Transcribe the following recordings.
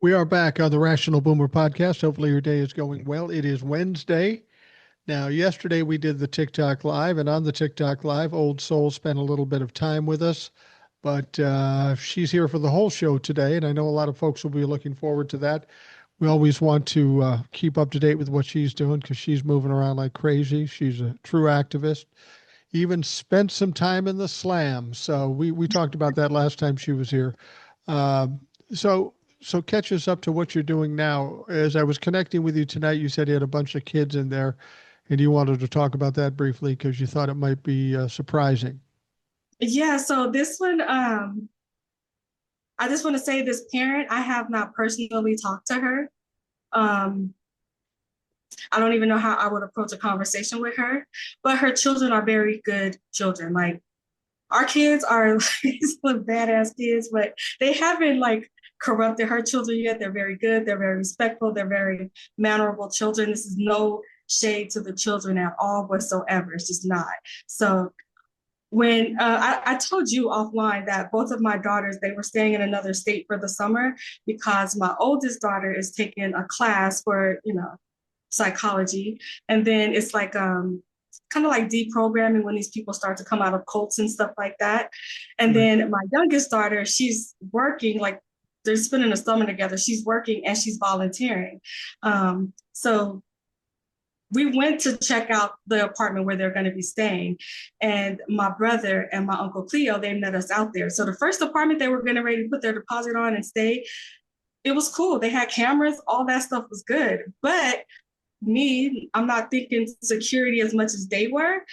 We are back on the Rational Boomer podcast. Hopefully, your day is going well. It is Wednesday. Now, yesterday we did the TikTok Live, and on the TikTok Live, Old Soul spent a little bit of time with us, but she's here for the whole show today, and I know a lot of folks will be looking forward to that. We always want to keep up to date with what she's doing because she's moving around like crazy. She's a true activist. Even spent some time in the slam. So we talked about that last time she was here. Um, so so catch us up to what you're doing now. As I was connecting with you tonight, you said you had a bunch of kids in there, and you wanted to talk about that briefly because you thought it might be surprising. Yeah, so this one, I just want to say this parent, I have not personally talked to her. Um, I don't even know how I would approach a conversation with her, but her children are very good children. Like our kids are like badass kids, but they haven't like corrupted her children yet. They're very good. They're very respectful. They're very mannerable children. This is no shade to the children at all whatsoever. It's just not. So when I told you offline that both of my daughters, they were staying in another state for the summer because my oldest daughter is taking a class for, psychology. And then it's like kind of like deprogramming when these people start to come out of cults and stuff like that. And Right. then my youngest daughter, she's working, like they're spending the summer together. She's working and she's volunteering. So we went to check out the apartment where they're going to be staying. And my brother and my uncle Cleo, they met us out there. So the first apartment they were getting ready to put their deposit on and stay, it was cool. They had cameras, all that stuff was good. But me, I'm not thinking security as much as they were.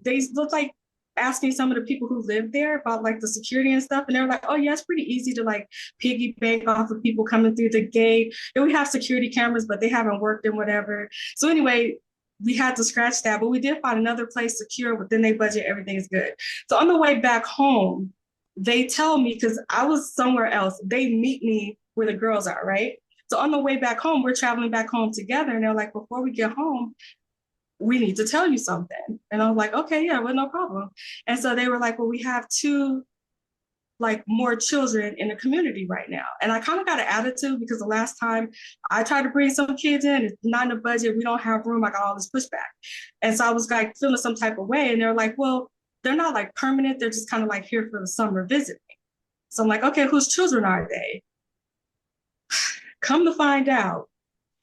They looked like asking some of the people who lived there about like the security and stuff. And they were like, oh yeah, it's pretty easy to like piggy bank off of people coming through the gate. And we have security cameras, but they haven't worked and whatever. So anyway, we had to scratch that, but we did find another place secure within their budget. Everything is good. So on the way back home, they tell me, because I was somewhere else, they meet me where the girls are, right? So on the way back home, we're traveling back home together. And they're like, before we get home, we need to tell you something. And I was like, okay, yeah, well, no problem. And so they were like, well, we have two like more children in the community right now. And I kind of got an attitude because the last time I tried to bring some kids in, it's not in the budget. We don't have room. I got all this pushback. And so I was like feeling some type of way. And they're like, well, they're not like permanent. They're just kind of like here for the summer visiting. So I'm like, okay, whose children are they? Come to find out.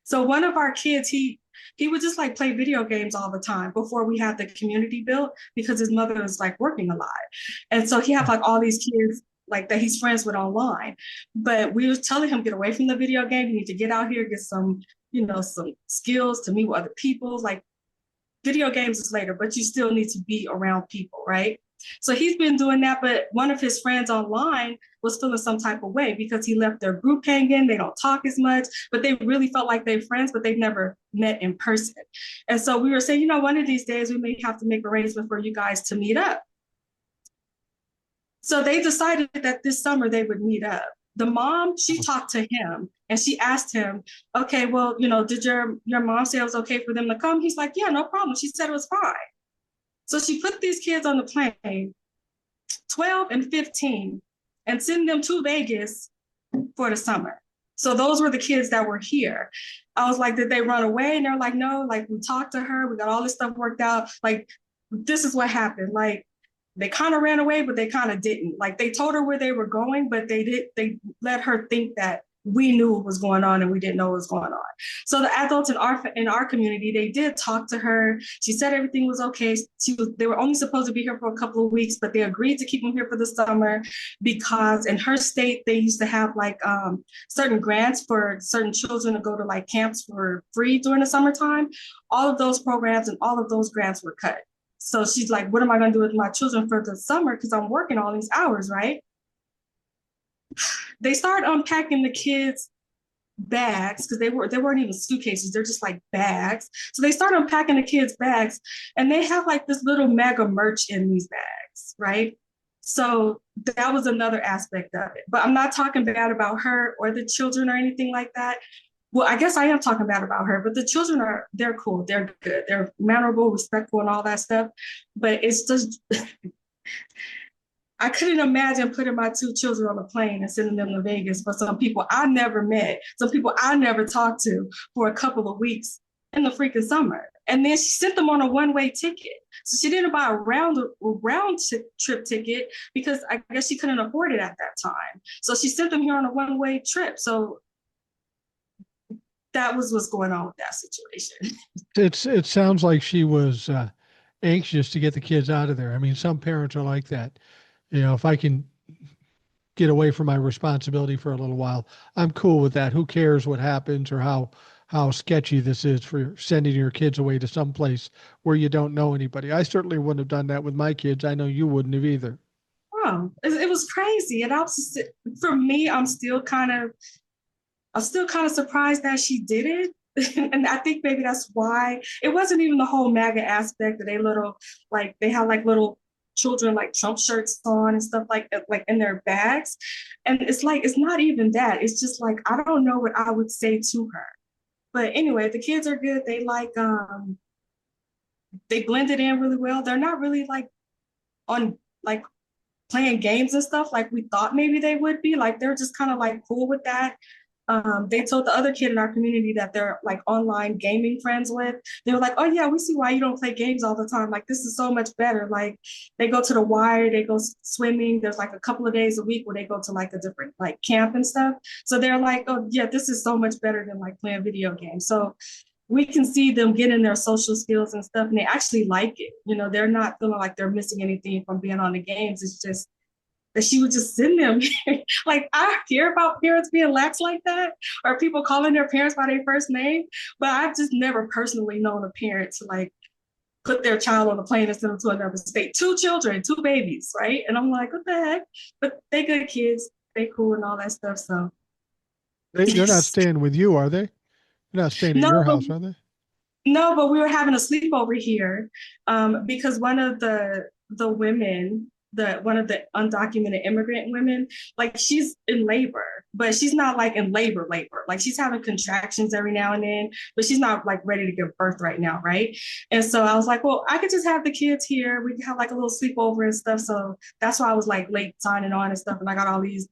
So one of our kids, he would just like play video games all the time before we had the community built because his mother was like working a lot. And so he had like all these kids like that he's friends with online. But we was telling him, get away from the video game. You need to get out here, get some, some skills to meet with other people. Like video games is later, but you still need to be around people, right? So he's been doing that, but one of his friends online was feeling some type of way because he left their group hanging. They don't talk as much, but they really felt like they're friends, but they've never met in person. And so we were saying, one of these days we may have to make arrangements for you guys to meet up. So they decided that this summer they would meet up. The mom, she talked to him and she asked him, okay, well, did your mom say it was okay for them to come? He's like, yeah, no problem. She said it was fine. So she put these kids on the plane, 12 and 15, and send them to Vegas for the summer. So those were the kids that were here. I was like, did they run away? And they're like, no, like we talked to her. We got all this stuff worked out. Like, this is what happened. Like, they kind of ran away, but they kind of didn't. Like, they told her where they were going, but they let her think that we knew what was going on and we didn't know what was going on. So the adults in our community, they did talk to her. She said everything was okay. They were only supposed to be here for a couple of weeks, but they agreed to keep them here for the summer because in her state they used to have like certain grants for certain children to go to like camps for free during the summertime. All of those programs and all of those grants were cut. So she's like, what am I going to do with my children for the summer? Because I'm working all these hours, right? They started unpacking the kids' bags because they weren't even suitcases, they're just like bags. So they started unpacking the kids' bags and they have like this little mega merch in these bags, right? So that was another aspect of it. But I'm not talking bad about her or the children or anything like that. Well, I guess I am talking bad about her, but the children they're cool, they're good, they're mannerable, respectful, and all that stuff. But it's just I couldn't imagine putting my two children on a plane and sending them to Vegas for some people I never met, some people I never talked to for a couple of weeks in the freaking summer. And then she sent them on a one-way ticket. So she didn't buy a round trip ticket because I guess she couldn't afford it at that time. So she sent them here on a one-way trip. So that was what's going on with that situation. It sounds like she was anxious to get the kids out of there. I mean, some parents are like that. You know, if I can get away from my responsibility for a little while, I'm cool with that. Who cares what happens or how sketchy this is for sending your kids away to some place where you don't know anybody. I certainly wouldn't have done that with my kids. I know you wouldn't have either. Oh, it was crazy. And I was just, for me, I'm still kind of surprised that she did it. And I think maybe that's why it wasn't even the whole MAGA aspect that they have like little children like Trump shirts on and stuff like in their bags. And it's like, it's not even that. It's just like, I don't know what I would say to her. But anyway, the kids are good. They blended in really well. They're not really like on like playing games and stuff like we thought maybe they would be. Like they're just kind of like cool with that. They told the other kid in our community that they're like online gaming friends with. They were like, "Oh yeah, we see why you don't play games all the time. Like this is so much better." Like they go to the wire, they go swimming. There's like a couple of days a week where they go to like a different like camp and stuff. So they're like, "Oh yeah, this is so much better than like playing video games." So we can see them getting their social skills and stuff, and they actually like it. You know, they're not feeling like they're missing anything from being on the games. It's just that she would just send them. Like I hear about parents being lax like that, or people calling their parents by their first name, but I've just never personally known a parent to like put their child on a plane and send them to another state. Two children, two babies, right? And I'm like, what the heck? But they good kids, they cool and all that stuff. So They're not staying with you, are they? They're not staying at no, your but house, are they? no, but we were having a sleepover here, because one of the women, the one of the undocumented immigrant women, like she's in labor, but she's not like in labor. Like she's having contractions every now and then, but she's not like ready to give birth right now, right? And so I was like, well, I could just have the kids here. We could have like a little sleepover and stuff. So that's why I was like late signing on and stuff, and I got all these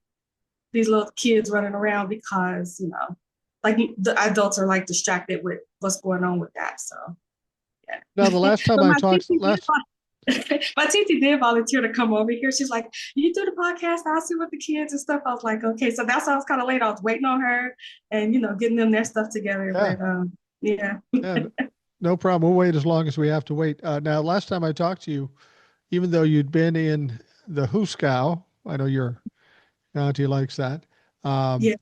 little kids running around because like the adults are like distracted with what's going on with that. So Now, yeah. the last time But I my talked, TT last my TT did volunteer to come over here. She's like, "You do the podcast, I'll see with the kids and stuff." I was like, okay. So that's why I was kind of late. I was waiting on her and getting them their stuff together. yeah, But yeah. yeah, no problem. We'll wait as long as we have to wait. Now, last time I talked to you, even though you'd been in the Huskow, I know your auntie likes that. Um, Yeah.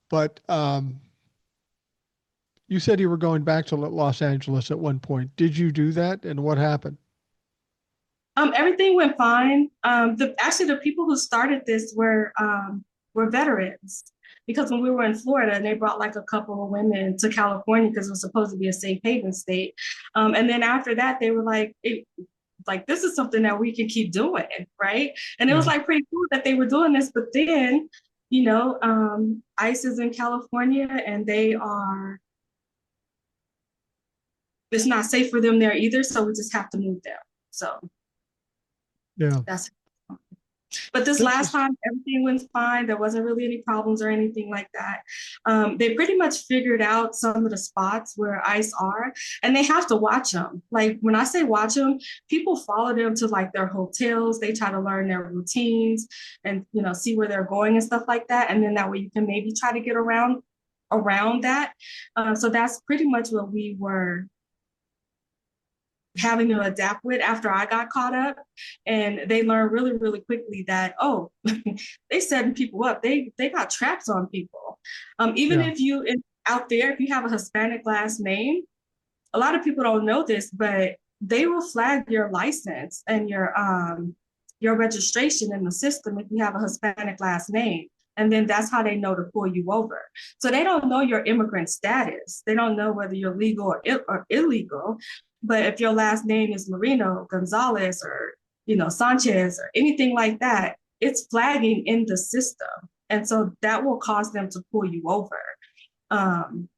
but you said you were going back to Los Angeles at one point. Did you do that? And what happened? Everything went fine. The people who started this were veterans because when we were in Florida, they brought like a couple of women to California because it was supposed to be a safe haven state. And then after that, they were like this is something that we can keep doing, right? And it was Yeah. like pretty cool that they were doing this, but then ICE is in California and it's not safe for them there either, so we just have to move them. So Yeah. that's but this This last is, time everything went fine. There wasn't really any problems or anything like that. They pretty much figured out some of the spots where ICE are, and they have to watch them. Like when I say watch them, people follow them to like their hotels. They try to learn their routines and see where they're going and stuff like that. And then that way you can maybe try to get around that. So that's pretty much what we were having to adapt with after I got caught up. And they learned really, really quickly that, oh, they setting people up. They got traps on people. Even yeah. if out there, if you have a Hispanic last name, a lot of people don't know this, but they will flag your license and your registration in the system if you have a Hispanic last name. And then that's how they know to pull you over. So they don't know your immigrant status. They don't know whether you're legal or illegal. But if your last name is Marino, Gonzalez, or Sanchez, or anything like that, it's flagging in the system, and so that will cause them to pull you over.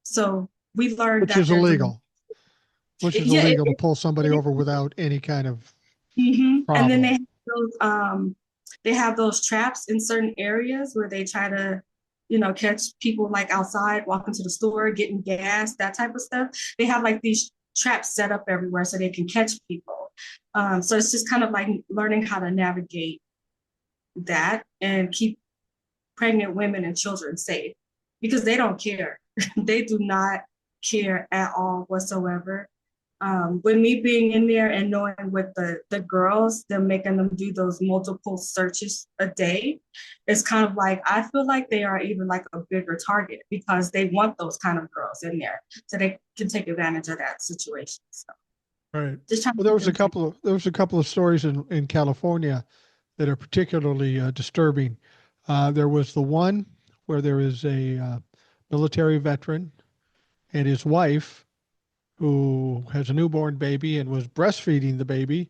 So we learned Which that is there's illegal. Which is yeah, illegal to pull somebody over without any kind of and then they problem. have those they have those traps in certain areas where they try to, catch people like outside, walking to the store, getting gas, that type of stuff. They have like these traps set up everywhere so they can catch people. So it's just kind of like learning how to navigate that and keep pregnant women and children safe because they don't care. They do not care at all whatsoever. With me being in there and knowing with the girls, them making them do those multiple searches a day, it's kind of like I feel like they are even like a bigger target because they want those kind of girls in there so they can take advantage of that situation. So Right. just trying to Well, keep them safe. there was a couple of stories in California that are particularly disturbing. There was the one where there is a military veteran and his wife who has a newborn baby and was breastfeeding the baby,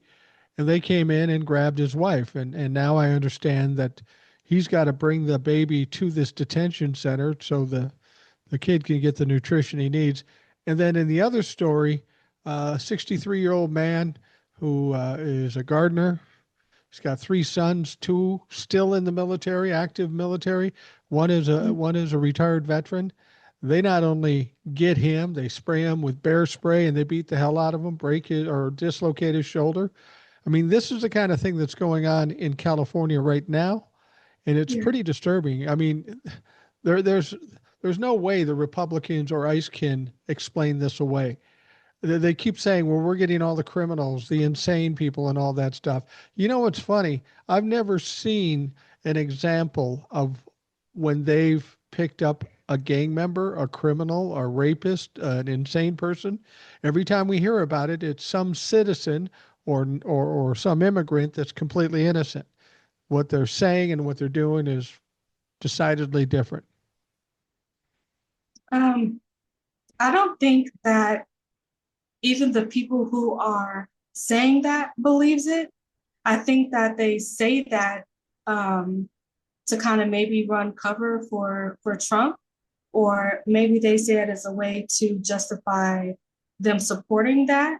and they came in and grabbed his wife, and now I understand that he's got to bring the baby to this detention center so the kid can get the nutrition he needs. And then in the other story, a 63-year-old man who is a gardener. He's got three sons, two still in the military, active military. One is a retired veteran. They not only get him, they spray him with bear spray and they beat the hell out of him, break his or dislocate his shoulder. I mean, this is the kind of thing that's going on in California right now, and it's Yeah. pretty disturbing. I mean, there, there's there's no way the Republicans or ICE can explain this away. They keep saying, well, we're getting all the criminals, the insane people, and all that stuff. You know what's funny? I've never seen an example of when they've picked up a gang member, a criminal, a rapist, an insane person. Every time we hear about it, it's some citizen or some immigrant that's completely innocent. What they're saying and what they're doing is decidedly different. Um, I don't think that even the people who are saying that believes it. I think that they say that um, to kind of maybe run cover for Trump, or maybe they say it as a way to justify them supporting that.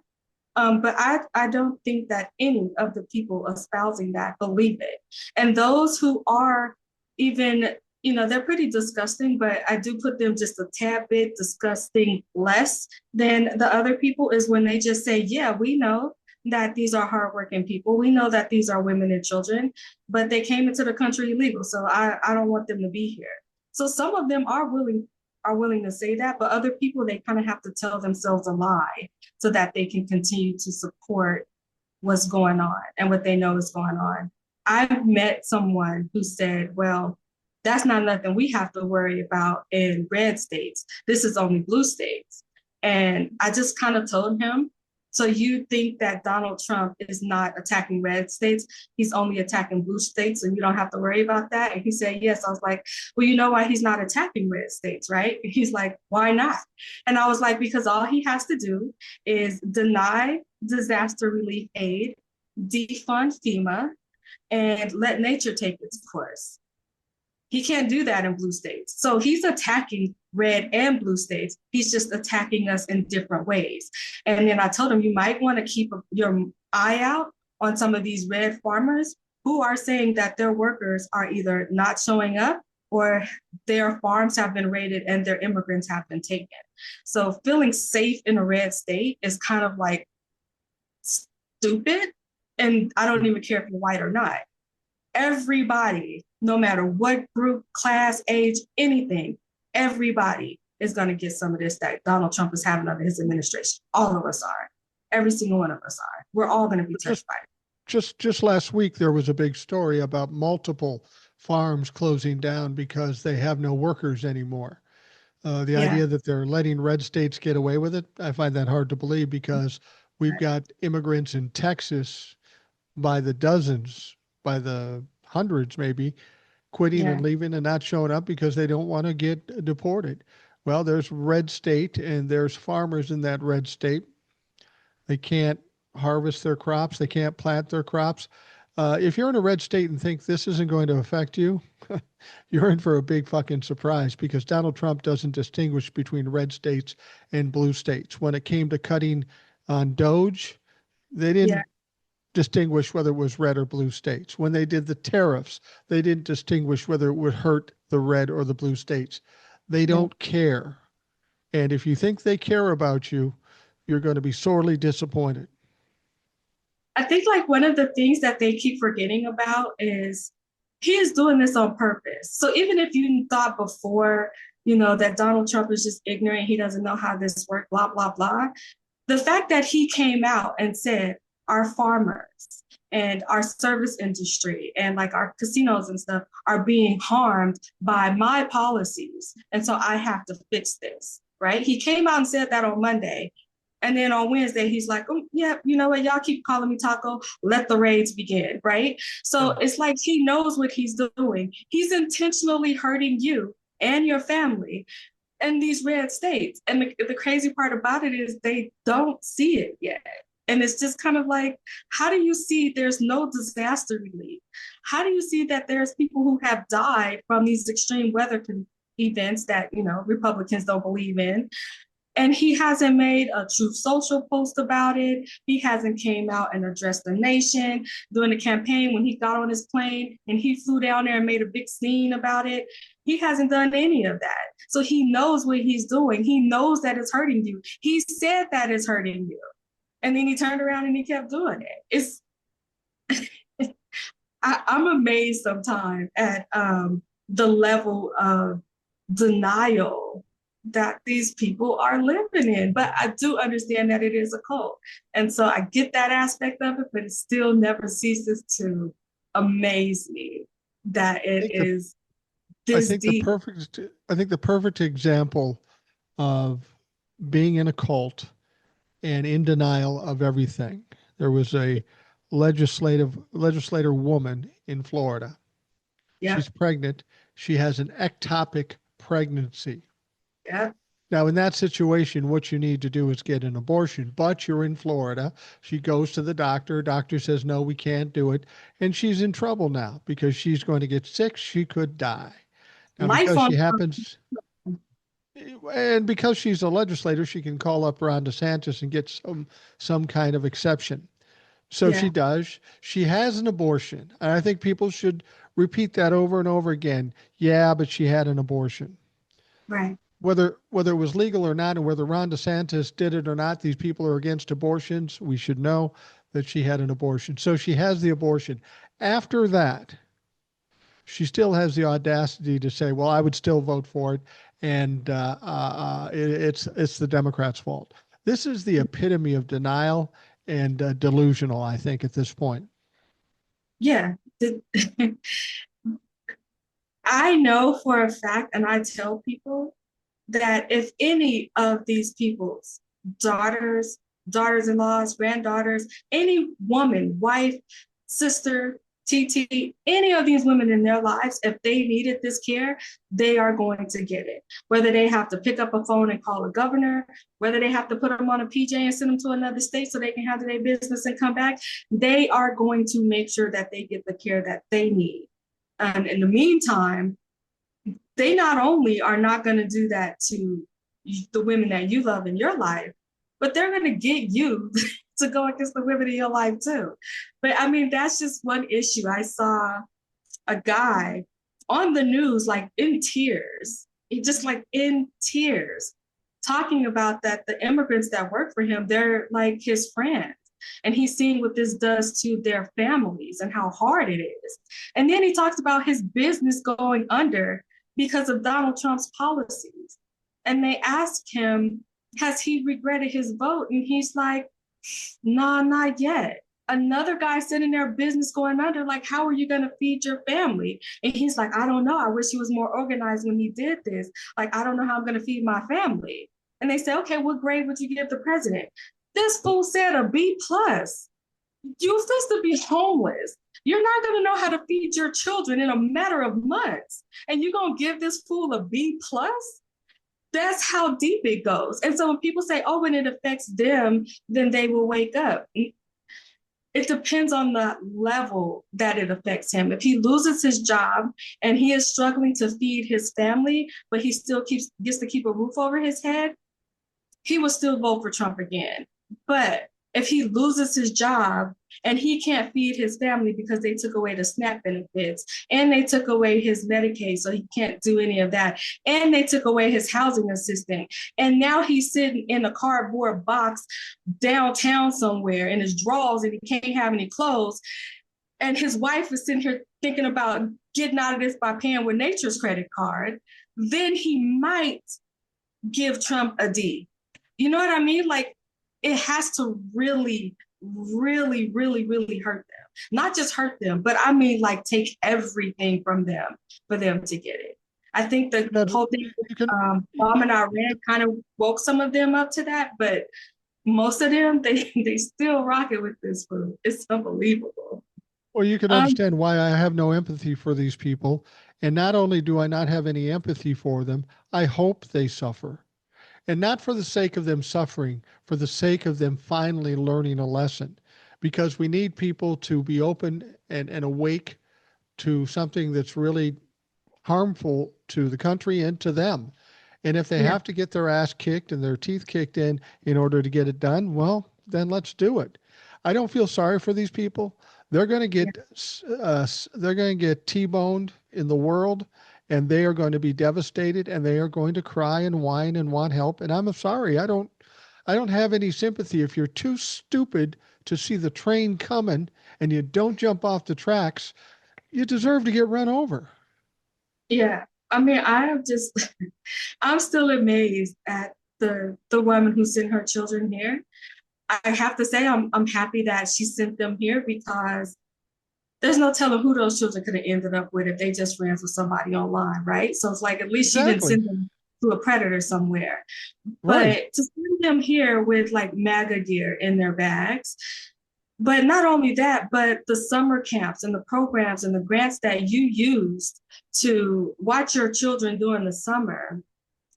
But I don't think that any of the people espousing that believe it. And those who are even, they're pretty disgusting, but I do put them just a tad bit disgusting less than the other people is when they just say, yeah, we know that these are hardworking people. We know that these are women and children, but they came into the country illegal. So I don't want them to be here. So some of them are willing to say that, but other people they kind of have to tell themselves a lie so that they can continue to support what's going on and what they know is going on. I've met someone who said, well, that's not nothing we have to worry about in red states. This is only blue states. And I just kind of told him, so you think that Donald Trump is not attacking red states? He's only attacking blue states, and you don't have to worry about that? And he said, yes. I was like, well, you know why he's not attacking red states, right? He's like, why not? And I was like, because all he has to do is deny disaster relief aid, defund FEMA, and let nature take its course. He can't do that in blue states. So he's attacking red and blue states. He's just attacking us in different ways. And then I told him, you might want to keep your eye out on some of these red farmers who are saying that their workers are either not showing up or their farms have been raided and their immigrants have been taken. So feeling safe in a red state is kind of like stupid. And I don't even care if you're white or not. Everybody, no matter what group, class, age, anything, everybody is going to get some of this that Donald Trump is having under his administration. All of us are. Every single one of us are. We're all going to be Just touched by it. just last week there was a big story about multiple farms closing down because they have no workers anymore. The Yeah. idea that they're letting red states get away with it, I find that hard to believe because we've got immigrants in Texas by the dozens, by the hundreds maybe, quitting and Yeah. leaving and not showing up because they don't want to get deported. Well, there's red state and there's farmers in that red state. They can't harvest their crops. They can't plant their crops. If you're in a red state and think this isn't going to affect you, you're in for a big fucking surprise because Donald Trump doesn't distinguish between red states and blue states. When it came to cutting on Doge, they Yeah. didn't. distinguish whether it was red or blue states. When they did the tariffs, they didn't distinguish whether it would hurt the red or the blue states. They Yeah. don't care. And if you think they care about you, you're going to be sorely disappointed. I think like one of the things that they keep forgetting about is he is doing this on purpose. So even if you thought before, that Donald Trump is just ignorant, he doesn't know how this works, blah, blah, blah. The fact that he came out and said our farmers and our service industry and like our casinos and stuff are being harmed by my policies. And so I have to fix this, right? He came out and said that on Monday. And then on Wednesday, he's like, oh, yeah, you know what? Y'all keep calling me Taco. Let the raids begin, right? So it's like he knows what he's doing. He's intentionally hurting you and your family in these red states. And the crazy part about it is they don't see it yet. And it's just kind of like, how do you see there's no disaster relief? How do you see that there's people who have died from these extreme weather events that, Republicans don't believe in? And he hasn't made a Truth Social post about it. He hasn't came out and addressed the nation during the campaign when he got on his plane and he flew down there and made a big scene about it. He hasn't done any of that. So he knows what he's doing. He knows that it's hurting you. He said that it's hurting you. And then he turned around and he kept doing it. It's I'm amazed sometimes at the level of denial that these people are living in. But I do understand that it is a cult. And so I get that aspect of it, but it still never ceases to amaze me that it is this deep. I think the perfect example of being in a cult and in denial of everything. There was a legislator woman in Florida. Yeah. She's pregnant. She has an ectopic pregnancy. Yeah. Now, in that situation, what you need to do is get an abortion, but you're in Florida. She goes to the doctor. Doctor says, no, we can't do it. And she's in trouble now because she's going to get sick. She could die. Now, Life because on she happens, and because she's a legislator, she can call up Ron DeSantis and get some kind of exception. So she does. She has an abortion. And I think people should repeat that over and over again. Yeah, but she had an abortion. Right. Whether it was legal or not, and whether Ron DeSantis did it or not, these people are against abortions. We should know that she had an abortion. So she has the abortion. After that, she still has the audacity to say, well, I would still vote for it, and it's the Democrats' fault. This is the epitome of denial and delusional, I think, at this point. Yeah. I know for a fact, and I tell people that if any of these people's daughters, daughters-in-laws, granddaughters, any woman, wife, sister, TT, any of these women in their lives, if they needed this care, they are going to get it. Whether they have to pick up a phone and call a governor, whether they have to put them on a PJ and send them to another state so they can handle their business and come back, they are going to make sure that they get the care that they need. And in the meantime, they not only are not going to do that to the women that you love in your life, but they're going to get you to go against the women in your life too. But I mean, that's just one issue. I saw a guy on the news, like in tears, just like in tears, talking about that the immigrants that work for him, they're like his friends. And he's seeing what this does to their families and how hard it is. And then he talks about his business going under because of Donald Trump's policies. And they asked him, has he regretted his vote? And he's like, nah, not yet. Another guy sitting there, business going under, like, how are you going to feed your family? And he's like, I don't know. I wish he was more organized when he did this. Like, I don't know how I'm going to feed my family. And they say, okay, what grade would you give the president? This fool said a B plus. You're supposed to be homeless. You're not going to know how to feed your children in a matter of months. And you're going to give this fool a B plus? That's how deep it goes. And so when people say, oh, when it affects them, then they will wake up. It depends on the level that it affects him. If he loses his job and he is struggling to feed his family, but he still gets to keep a roof over his head, he will still vote for Trump again. But if he loses his job and he can't feed his family because they took away the SNAP benefits and they took away his Medicaid, so he can't do any of that, and they took away his housing assistance, and now he's sitting in a cardboard box downtown somewhere in his drawers and he can't have any clothes, and his wife is sitting here thinking about getting out of this by paying with Nature's credit card, then he might give Trump a D. You know what I mean? Like, it has to really, really, really, really hurt them. Not just hurt them, but I mean, like, take everything from them for them to get it. I think the whole thing You can, with bombing Iran kind of woke some of them up to that, but most of them, they still rock it with this food. It's unbelievable. well, you can Um, understand why I have no empathy for these people. And not only do I not have any empathy for them, I hope they suffer. And not for the sake of them suffering, for the sake of them finally learning a lesson. Because we need people to be open and awake to something that's really harmful to the country and to them. And if they yeah, have to get their ass kicked and their teeth kicked in order to get it done, well, then let's do it. I don't feel sorry for these people. They're going to yeah, they're going to get T-boned in the world, and they are going to be devastated, and they are going to cry and whine and want help. And I'm sorry, I don't have any sympathy. If you're too stupid to see the train coming and you don't jump off the tracks, you deserve to get run over. yeah. I mean, I am just, I'm still amazed at the woman who sent her children here. I have to say, I'm happy that she sent them here because there's no telling who those children could have ended up with if they just ran for somebody online, right? So it's like at least she didn't Exactly. send them to a predator somewhere. Right. But to send them here with like MAGA gear in their bags, but not only that, but the summer camps and the programs and the grants that you used to watch your children during the summer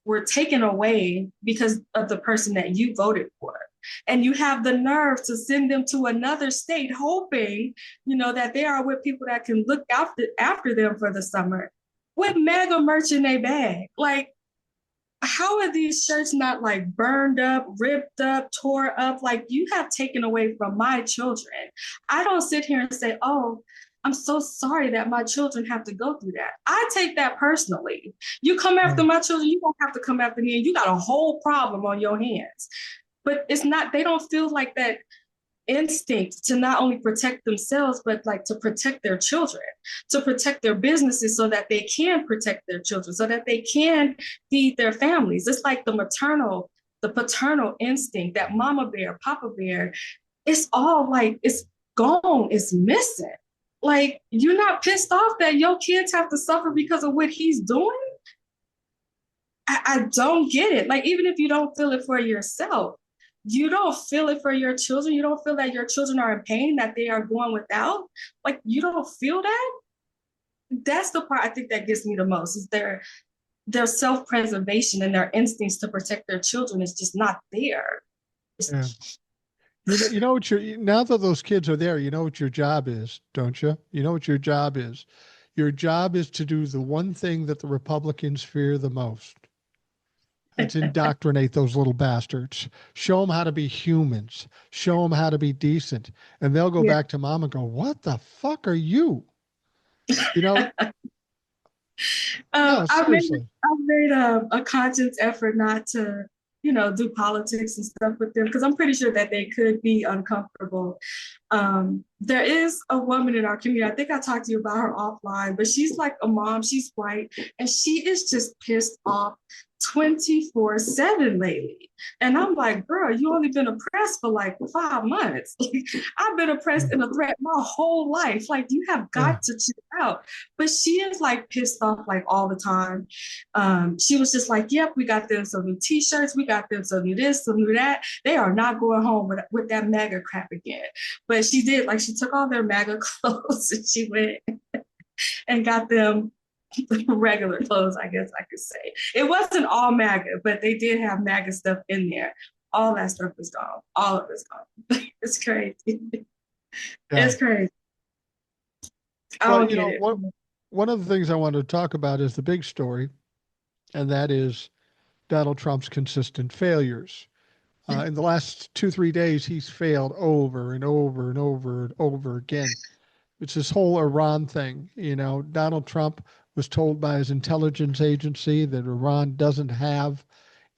were taken away because of the person that you voted for. And you have the nerve to send them to another state, hoping, that they are with people that can look after them for the summer with mega merch in their bag. Like, how are these shirts not like burned up, ripped up, tore up? Like, you have taken away from my children. I don't sit here and say, oh, I'm so sorry that my children have to go through that. I take that personally. You come after Right. my children, you don't have to come after me, and you got a whole problem on your hands. But it's not, they don't feel like that instinct to not only protect themselves, but like to protect their children, to protect their businesses so that they can protect their children, so that they can feed their families. It's like the paternal instinct, that mama bear, papa bear, it's all like, it's gone, it's missing. Like, you're not pissed off that your kids have to suffer because of what he's doing? I don't get it. Like, even if you don't feel it for yourself, you don't feel it for your children. You don't feel that your children are in pain, that they are going without. Like, you don't feel that. That's the part I think that gets me the most, is their self-preservation and their instincts to protect their children is just not there. Yeah. You know what now that those kids are there, you know what your job is, don't you? You know what your job is. Your job is to do the one thing that the Republicans fear the most. It's indoctrinate those little bastards. Show them how to be humans. Show them how to be decent. And they'll go Yeah. back to mom and go, "What the fuck are you?" You know? No, I've made seriously. a conscious effort not to, do politics and stuff with them because I'm pretty sure that they could be uncomfortable. There is a woman in our community. I think I talked to you about her offline, but she's like a mom. She's white, and she is just pissed off 24/7 lately. And I'm like, girl, you only been oppressed for like 5 months. Like, I've been oppressed Yeah. and a threat my whole life. Like, you have Yeah. got to chill out. But she is like pissed off like all the time. She was just like, yep, we got them some new t-shirts, we got them some new this, some new that. They are not going home with that MAGA crap again. But she did, like, she took all their MAGA clothes and she went and got them regular clothes, I guess I could say. It wasn't all MAGA, but they did have MAGA stuff in there. All that stuff is gone. All of it's gone. It's crazy. Yeah. It's crazy. I Well, don't get it. one of the things I wanted to talk about is the big story, and that is Donald Trump's consistent failures. In the last 2, 3 days, he's failed over and over and over and over again. It's this whole Iran thing. Donald Trump was told by his intelligence agency that Iran doesn't have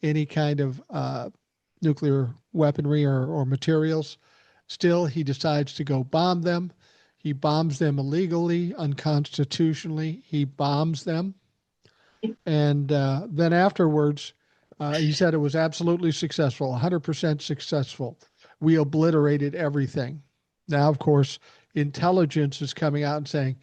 any kind of nuclear weaponry or materials. Still, he decides to go bomb them. He bombs them illegally, unconstitutionally. He bombs them. And then afterwards, he said it was absolutely successful, 100% successful. We obliterated everything. Now, of course, intelligence is coming out and saying,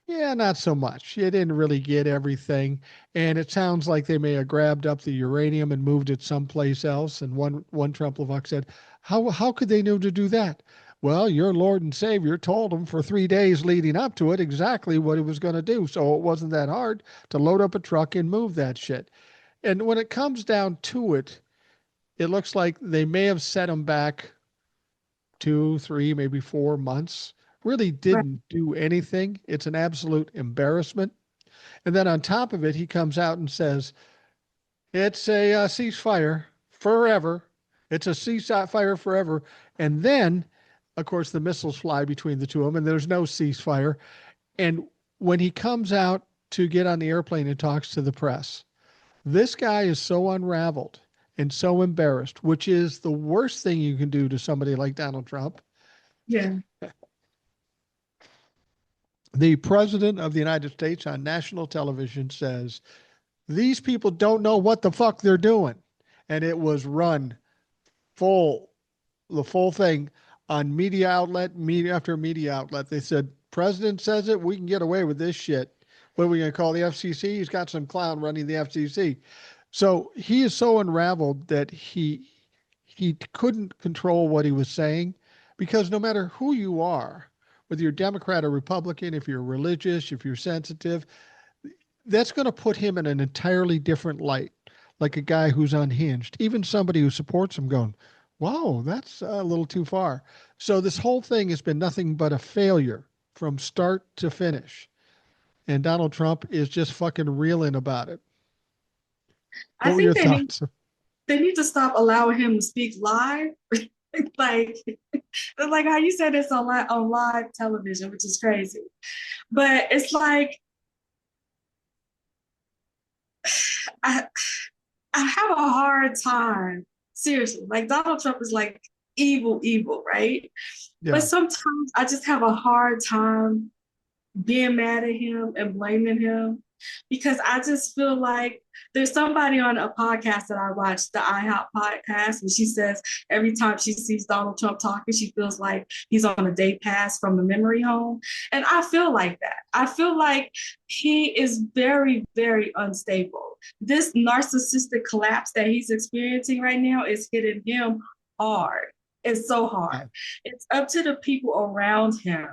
yeah, not so much. You didn't really get everything. And it sounds like they may have grabbed up the uranium and moved it someplace else. And one Trump Levesque said, how could they know to do that? Well, your Lord and Savior told them for 3 days leading up to it exactly what he was going to do. So it wasn't that hard to load up a truck and move that shit. And when it comes down to it, it looks like they may have set him back 2, 3, maybe 4 months. Really Right. didn't do anything. It's an absolute embarrassment. And then on top of it, he comes out and says, it's a ceasefire forever. It's a ceasefire forever. And then, of course, the missiles fly between the two of them, and there's no ceasefire. And when he comes out to get on the airplane and talks to the press, this guy is so unraveled and so embarrassed, which is the worst thing you can do to somebody like Donald Trump. Yeah. The president of the United States on national television says, these people don't know what the fuck they're doing. And it was run the full thing on media outlet, media after media outlet. They said, president says it, we can get away with this shit. What are we going to call the FCC? He's got some clown running the FCC. So he is so unraveled that he couldn't control what he was saying, because no matter who you are, whether you're Democrat or Republican, if you're religious, if you're sensitive, that's going to put him in an entirely different light, like a guy who's unhinged. Even somebody who supports him going, whoa, that's a little too far. So this whole thing has been nothing but a failure from start to finish. And Donald Trump is just fucking reeling about it. I What were your think thoughts? they need to stop allowing him to speak live. like like how you said it's on live television, which is crazy. But it's like I I have a hard time. Seriously, like Donald Trump is like evil, right? But Yeah. sometimes I just have a hard time being mad at him and blaming him, because I just feel like there's somebody on a podcast that I watch, the IHOP podcast, and she says every time she sees Donald Trump talking, she feels like he's on a day pass from the memory home. And I feel like that. I feel like he is very, very unstable. This narcissistic collapse that he's experiencing right now is hitting him hard. It's so hard. Yeah. It's up to the people around him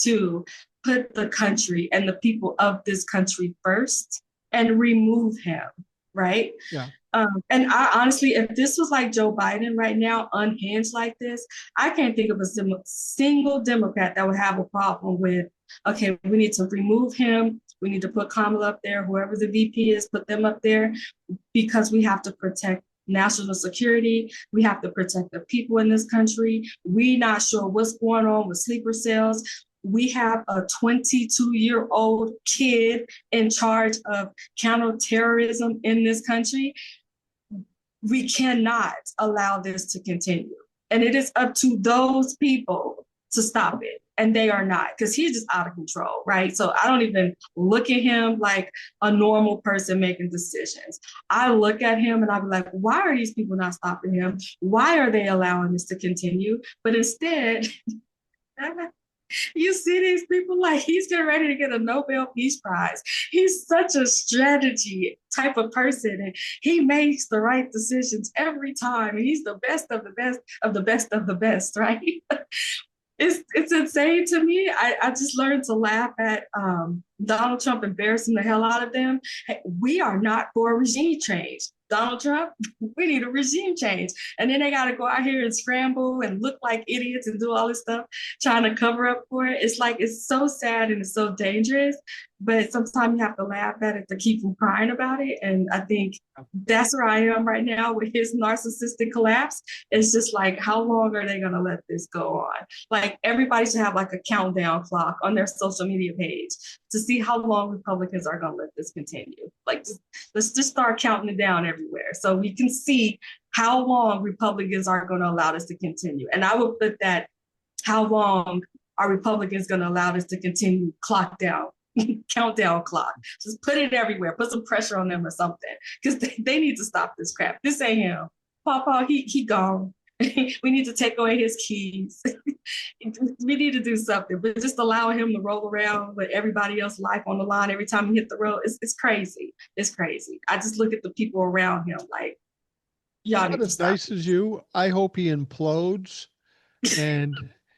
to put the country and the people of this country first and remove him, right? Yeah. And I honestly, if this was like Joe Biden right now, unhinged like this, I can't think of a single Democrat that would have a problem with, okay, we need to remove him. We need to put Kamala up there, whoever the VP is, put them up there, because we have to protect national security. We have to protect the people in this country. We're not sure what's going on with sleeper cells. We have a 22-year-old kid in charge of counterterrorism in this country. We cannot allow this to continue. And it is up to those people to stop it. And they are not, because he's just out of control, right? So I don't even look at him like a normal person making decisions. I look at him and I'll be like, why are these people not stopping him? Why are they allowing this to continue? But instead, you see these people like he's getting ready to get a Nobel Peace Prize. He's such a strategy type of person, and he makes the right decisions every time. And he's the best of the best of the best of the best, right? It's insane to me. I just learned to laugh at Donald Trump embarrassing the hell out of them. Hey, we are not for a regime change. Donald Trump, we need a regime change. And then they got to go out here and scramble and look like idiots and do all this stuff, trying to cover up for it. It's like, it's so sad and it's so dangerous. But sometimes you have to laugh at it to keep from crying about it. And I think that's where I am right now with his narcissistic collapse. It's just like, how long are they going to let this go on? Like, everybody should have like a countdown clock on their social media page to see how long Republicans are going to let this continue. Like, let's just start counting it down everywhere so we can see how long Republicans are going to allow this to continue. And I would put that, how long are Republicans going to allow this to continue, clock down, countdown clock. Just put it everywhere. Put some pressure on them or something, because they need to stop this crap. This ain't him. Papa, he gone. We need to take away his keys. We need to do something, but just allowing him to roll around with everybody else's life on the line every time he hit the road, it's crazy. It's crazy. I just look at the people around him like, He's y'all not need to as stop. nice as you. I hope he implodes and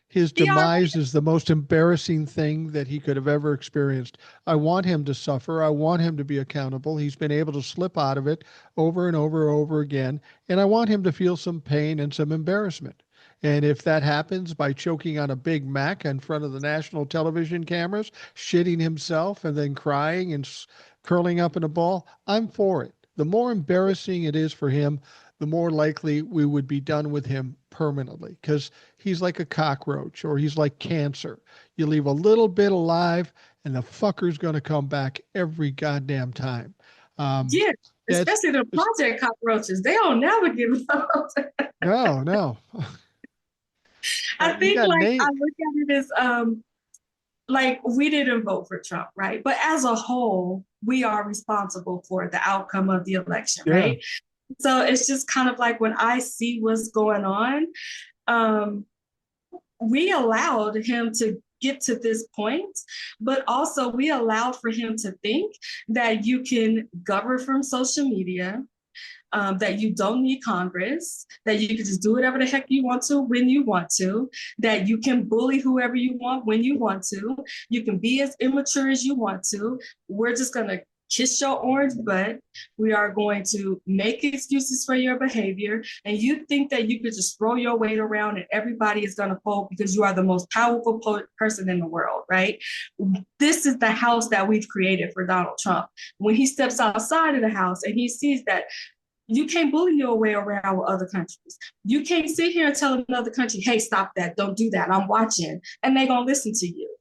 his He already, demise is the most embarrassing thing that he could have ever experienced. I want him to suffer. I want him to be accountable. He's been able to slip out of it over and over and over again. And I want him to feel some pain and some embarrassment. And if that happens by choking on a Big Mac in front of the national television cameras, shitting himself and then crying and curling up in a ball, I'm for it. The more embarrassing it is for him, the more likely we would be done with him permanently, because he's like a cockroach or he's like cancer. You leave a little bit alive and the fucker's going to come back every goddamn time. Um, yeah, that's especially the just, project cockroaches. They don't never give up. no, no. I You think got like I Nate. look at it as like we didn't vote for Trump, right? But as a whole, we are responsible for the outcome of the election, Yeah. right? So it's just kind of like when I see what's going on, um, we allowed him to get to this point, but also we allowed for him to think that you can govern from social media, that you don't need Congress, that you can just do whatever the heck you want to when you want to, that you can bully whoever you want when you want to, you can be as immature as you want to. We're just going to kiss your orange butt. We are going to make excuses for your behavior. And you think that you could just throw your weight around and everybody is going to fold because you are the most powerful person in the world, right? This is the house that we've created for Donald Trump. When he steps outside of the house and he sees that you can't bully your way around with other countries. You can't sit here and tell another country, hey, stop that, don't do that, I'm watching, and they're going to listen to you.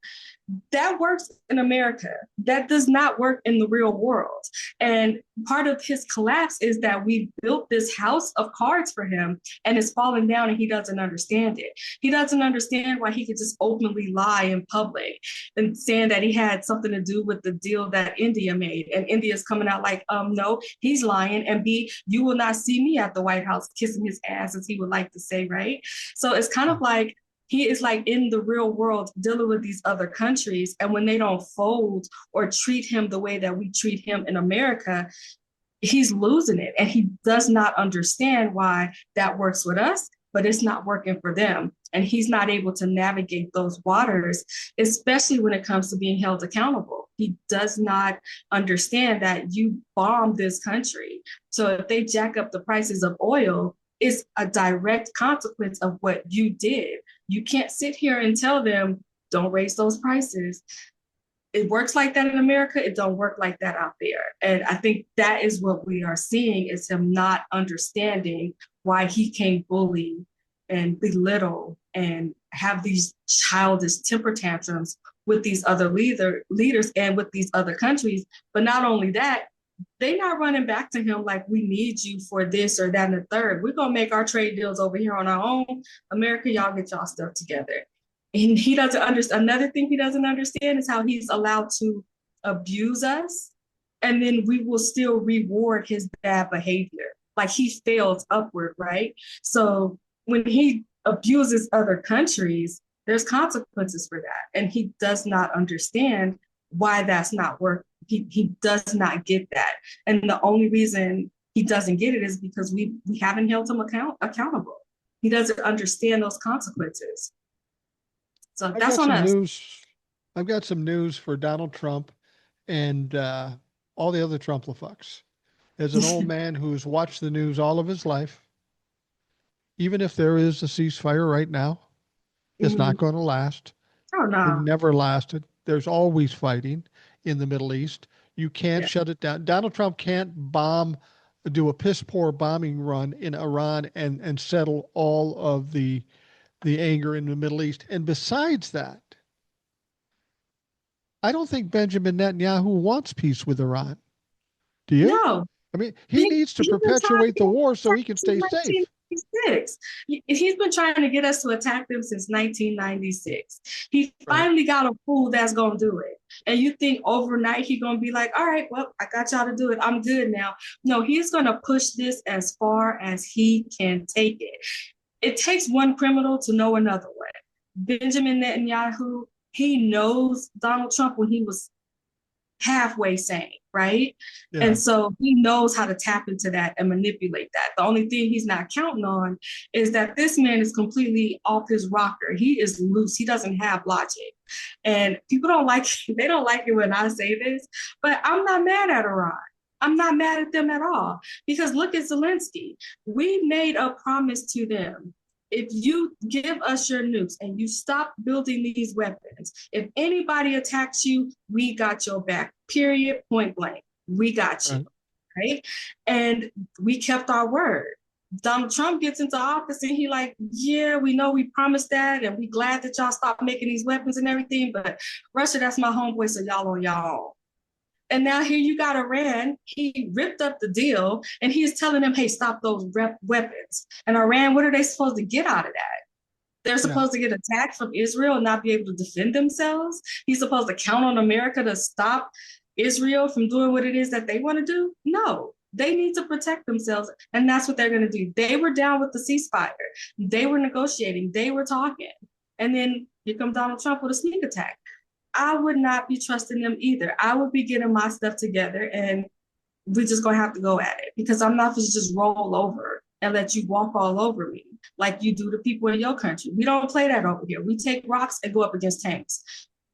That works in America. That does not work in the real world. And part of his collapse is that we built this house of cards for him and it's falling down and he doesn't understand it. He doesn't understand why he could just openly lie in public and saying that he had something to do with the deal that India made. And India's coming out like, no, he's lying. And B, you will not see me at the White House kissing his ass, as he would like to say, right? So it's kind of like he is like in the real world dealing with these other countries. And when they don't fold or treat him the way that we treat him in America, he's losing it. And he does not understand why that works with us, but it's not working for them. And he's not able to navigate those waters, especially when it comes to being held accountable. He does not understand that you bombed this country. So if they jack up the prices of oil, it's a direct consequence of what you did. You can't sit here and tell them, don't raise those prices. It works like that in America. It don't work like that out there. And I think that is what we are seeing is him not understanding why he can't bully and belittle and have these childish temper tantrums with these other leaders and with these other countries. But not only that, they're not running back to him like we need you for this or that and the third. We're gonna make our trade deals over here on our own. America, y'all get y'all stuff together. And he doesn't understand. Another thing he doesn't understand is how he's allowed to abuse us, and then we will still reward his bad behavior. Like he fails upward, right? So when he abuses other countries, there's consequences for that, and he does not understand why that's not working. He does not get that, and the only reason he doesn't get it is because we haven't held him accountable. He doesn't understand those consequences. So I've that's got on some us. news. I've got some news for Donald Trump and all the other Trump fucks. as an old man who's watched the news all of his life, even if there is a ceasefire right now, it's Mhm. not going to last. Oh It no. never lasted. There's always fighting in the Middle East. You can't Yeah. shut it down. Donald Trump can't do a piss poor bombing run in Iran and settle all of the anger in the Middle East. And besides that, I don't think Benjamin Netanyahu wants peace with Iran. Do you? No. I mean, he He, needs to he's been trying to perpetuate get the us war to so he attack can since stay safe. 1996. He's been trying to get us to attack them since 1996. He Right. finally got a fool that's going to do it. And you think overnight he's going to be like, all right, well, I got y'all to do it. I'm good now. No, he's going to push this as far as he can take it. It takes one criminal to know another one. Benjamin Netanyahu, he knows Donald Trump when he was halfway sane, right? And Yeah. so he knows how to tap into that and manipulate that. The only thing he's not counting on is that this man is completely off his rocker. He is loose. He doesn't have logic. And people don't like they don't like it when I say this, but I'm not mad at Iran. I'm not mad at them at all because look at Zelensky. We made a promise to them. If you give us your nukes and you stop building these weapons, if anybody attacks you, we got your back, period, point blank. We got you, Right. right? And we kept our word. Donald Trump gets into office and he like, yeah, we know we promised that and we glad that y'all stopped making these weapons and everything, but Russia, that's my homeboy, so y'all on y'all own. And now here you got Iran. He ripped up the deal and he's telling them, hey, stop those weapons. And Iran, what are they supposed to get out of that? They're Yeah. supposed to get attacked from Israel and not be able to defend themselves. He's supposed to count on America to stop Israel from doing what it is that they want to do. No, they need to protect themselves. And that's what they're going to do. They were down with the ceasefire. They were negotiating. They were talking. And then here comes Donald Trump with a sneak attack. I would not be trusting them either. I would be getting my stuff together and we're just gonna have to go at it because I'm not gonna just roll over and let you walk all over me like you do to people in your country. We don't play that over here. We take rocks and go up against tanks.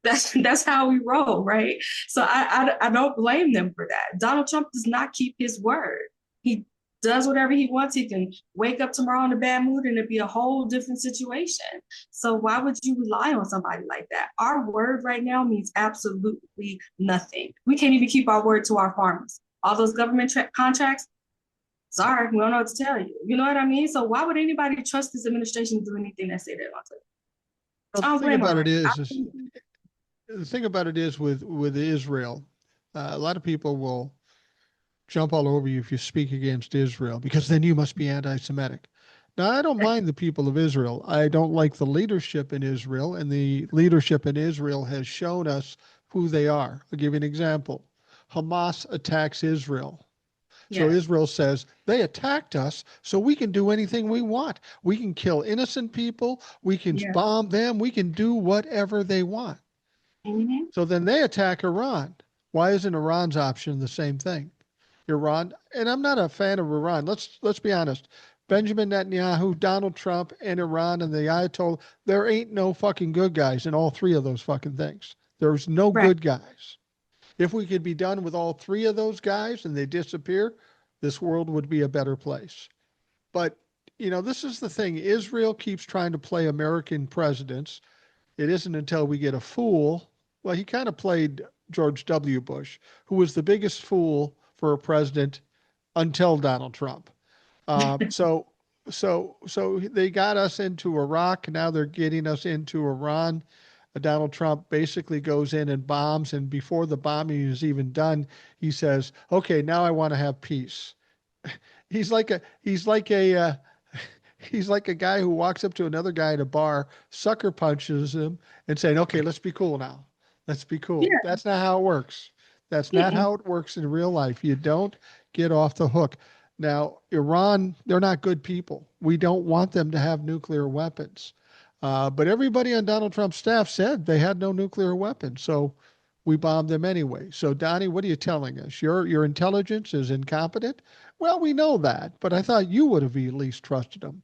That's how we roll, right? So I don't blame them for that. Donald Trump does not keep his word. He does whatever he wants. He can wake up tomorrow in a bad mood and it'd be a whole different situation. So why would you rely on somebody like that? Our word right now means absolutely nothing. We can't even keep our word to our farmers. All those government contracts, sorry, we don't know what to tell you. You know what I mean? So why would anybody trust this administration to do anything that say they want to? Well, I the don't thing blame about Iran. it is the thing about it is with Israel, a lot of people will jump all over you if you speak against Israel because then you must be anti-Semitic. Now, I don't mind the people of Israel. I don't like the leadership in Israel, and the leadership in Israel has shown us who they are. I'll give you an example. Hamas attacks Israel. So Yes, Israel says they attacked us, so we can do anything we want. We can kill innocent people, we can yeah. bomb them, we can do whatever they want. Mm-hmm. So then they attack Iran. Why isn't Iran's option the same thing? Iran, and I'm not a fan of Iran. Let's be honest. Benjamin Netanyahu, Donald Trump, and Iran and the Ayatollah, there ain't no fucking good guys in all three of those fucking things. There's no Right. good guys. If we could be done with all three of those guys and they disappear, this world would be a better place. But, this is the thing. Israel keeps trying to play American presidents. It isn't until we get a fool. Well, he kind of played George W. Bush, who was the biggest fool for a president until Donald Trump. So, so they got us into Iraq. Now they're getting us into Iran. Donald Trump basically goes in and bombs, and before the bombing is even done, he says, "Okay, now I want to have peace." He's like a he's like a guy who walks up to another guy at a bar, sucker punches him, and saying, "Okay, let's be cool now. Let's be cool." Yeah. That's not how it works. That's not Mm-mm. how it works in real life. You don't get off the hook. Now, Iran, they're not good people. We don't want them to have nuclear weapons. But everybody on Donald Trump's staff said they had no nuclear weapons, so we bombed them anyway. So, Donnie, what are you telling us? Your intelligence is incompetent? Well, we know that, but I thought you would have at least trusted them.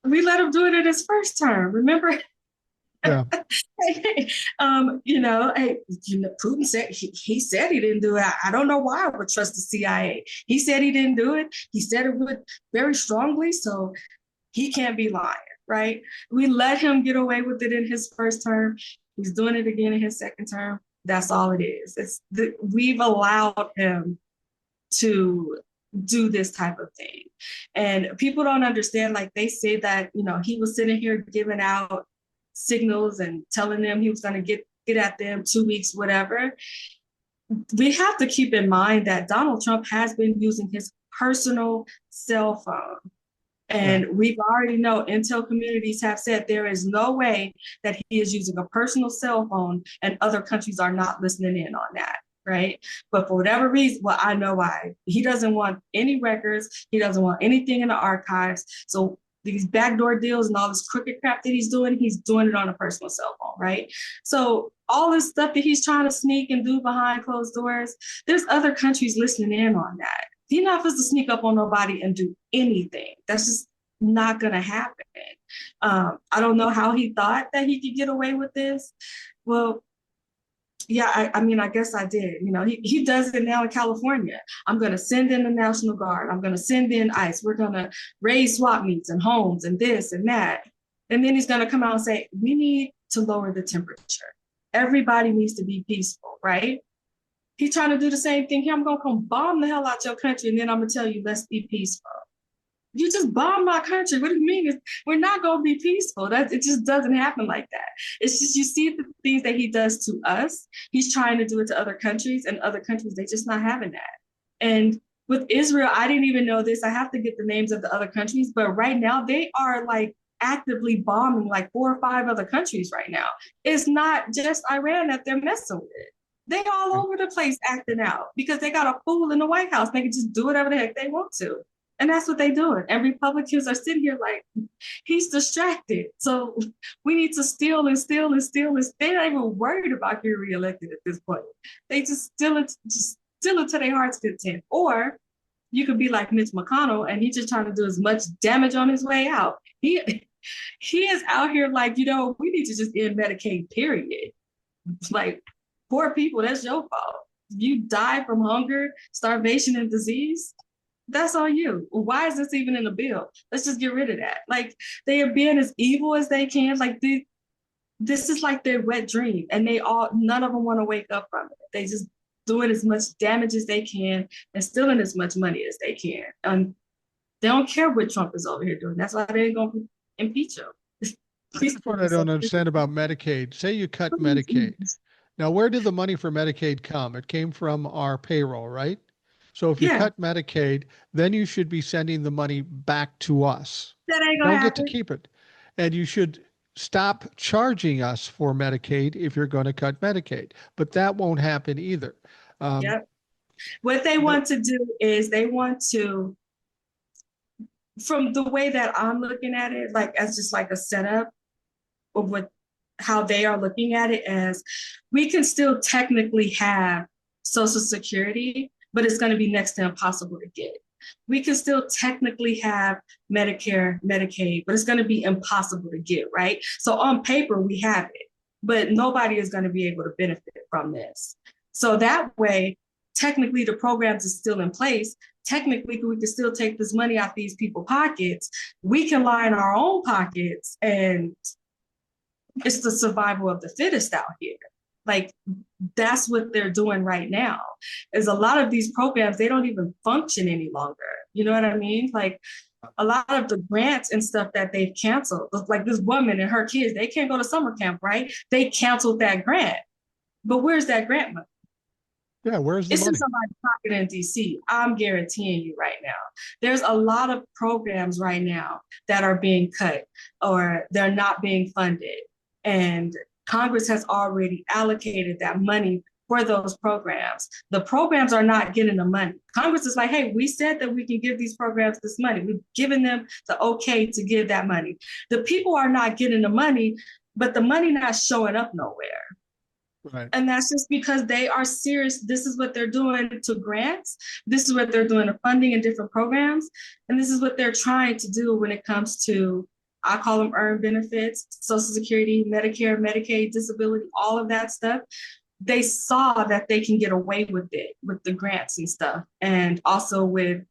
We let him do it in his first term. Remember, Yeah. Hey, Putin said he said he didn't do it. I don't know why I would trust the CIA. He said he didn't do it. He said it would very strongly, so he can't be lying, right? We let him get away with it in his first term. He's doing it again in his second term. That's all it is. We've allowed him to do this type of thing. And people don't understand, like they say that, he was sitting here giving out signals and telling them he was going to get at them 2 weeks, whatever. We have to keep in mind that Donald Trump has been using his personal cell phone. And we've already know intel communities have said there is no way that he is using a personal cell phone and other countries are not listening in on that. Right. But for whatever reason, well, I know why. He doesn't want any records. He doesn't want anything in the archives. So these backdoor deals and all this crooked crap that he's doing it on a personal cell phone. Right. So all this stuff that he's trying to sneak and do behind closed doors, there's other countries listening in on that. He's not supposed to sneak up on nobody and do anything. That's just not going to happen. I don't know how he thought that he could get away with this. Well, yeah, I guess I did. He does it now in California. I'm going to send in the National Guard. I'm going to send in ICE. We're going to raise swap meets and homes and this and that. And then he's going to come out and say, we need to lower the temperature. Everybody needs to be peaceful, right? He's trying to do the same thing here. I'm going to come bomb the hell out your country, and then I'm going to tell you, let's be peaceful. You just bomb my country. What do you mean? We're not going to be peaceful. It just doesn't happen like that. It's just, you see the things that he does to us. He's trying to do it to other countries, and other countries, they're just not having that. And with Israel, I didn't even know this. I have to get the names of the other countries, but right now they are like actively bombing like 4 or 5 other countries right now. It's not just Iran that they're messing with. They all over the place acting out because they got a fool in the White House. They can just do whatever the heck they want to. And that's what they're doing. And Republicans are sitting here like, he's distracted. So we need to steal and steal and steal. They're not even worried about getting reelected at this point. They just steal it to their heart's content. Or you could be like Mitch McConnell and he's just trying to do as much damage on his way out. He is out here like, we need to just end Medicaid, period. Like, poor people, that's your fault. You die from hunger, starvation, and disease. That's on you. Why is this even in the bill? Let's just get rid of that. Like, they are being as evil as they can. Like, this is like their wet dream, and none of them want to wake up from it. They just doing as much damage as they can and stealing as much money as they can. And they don't care what Trump is over here doing. That's why they ain't gonna impeach him. Here's what I don't understand about Medicaid. Say you cut Medicaid. Now, where did the money for Medicaid come? It came from our payroll, right? So if you cut Medicaid, then you should be sending the money back to us. That ain't gonna happen. Get to keep it. And you should stop charging us for Medicaid if you're going to cut Medicaid. But that won't happen either. What they want to do is they want to, from the way that I'm looking at it, like as just like a setup of how they are looking at it, as we can still technically have Social Security, but it's going to be next to impossible to get. We can still technically have Medicare, Medicaid, but it's going to be impossible to get, right? So on paper, we have it, but nobody is going to be able to benefit from this. So that way, technically, the programs are still in place. Technically, we can still take this money out these people's pockets. We can line our own pockets, and it's the survival of the fittest out here. Like, that's what they're doing right now. Is a lot of these programs, they don't even function any longer. You know what I mean? Like, a lot of the grants and stuff that they've canceled, like this woman and her kids, they can't go to summer camp, right? They canceled that grant. But where's that grant money? Yeah, where's the money? It's in somebody's pocket in DC. I'm guaranteeing you right now. There's a lot of programs right now that are being cut or they're not being funded. And Congress has already allocated that money for those programs. The programs are not getting the money. Congress is like, hey, we said that we can give these programs this money. We've given them the okay to give that money. The people are not getting the money, but the money not showing up nowhere. Right. And that's just because they are serious. This is what they're doing to grants. This is what they're doing to funding in different programs. And this is what they're trying to do when it comes to I call them earned benefits, Social Security, Medicare, Medicaid, disability, all of that stuff. They saw that they can get away with it with the grants and stuff, and also with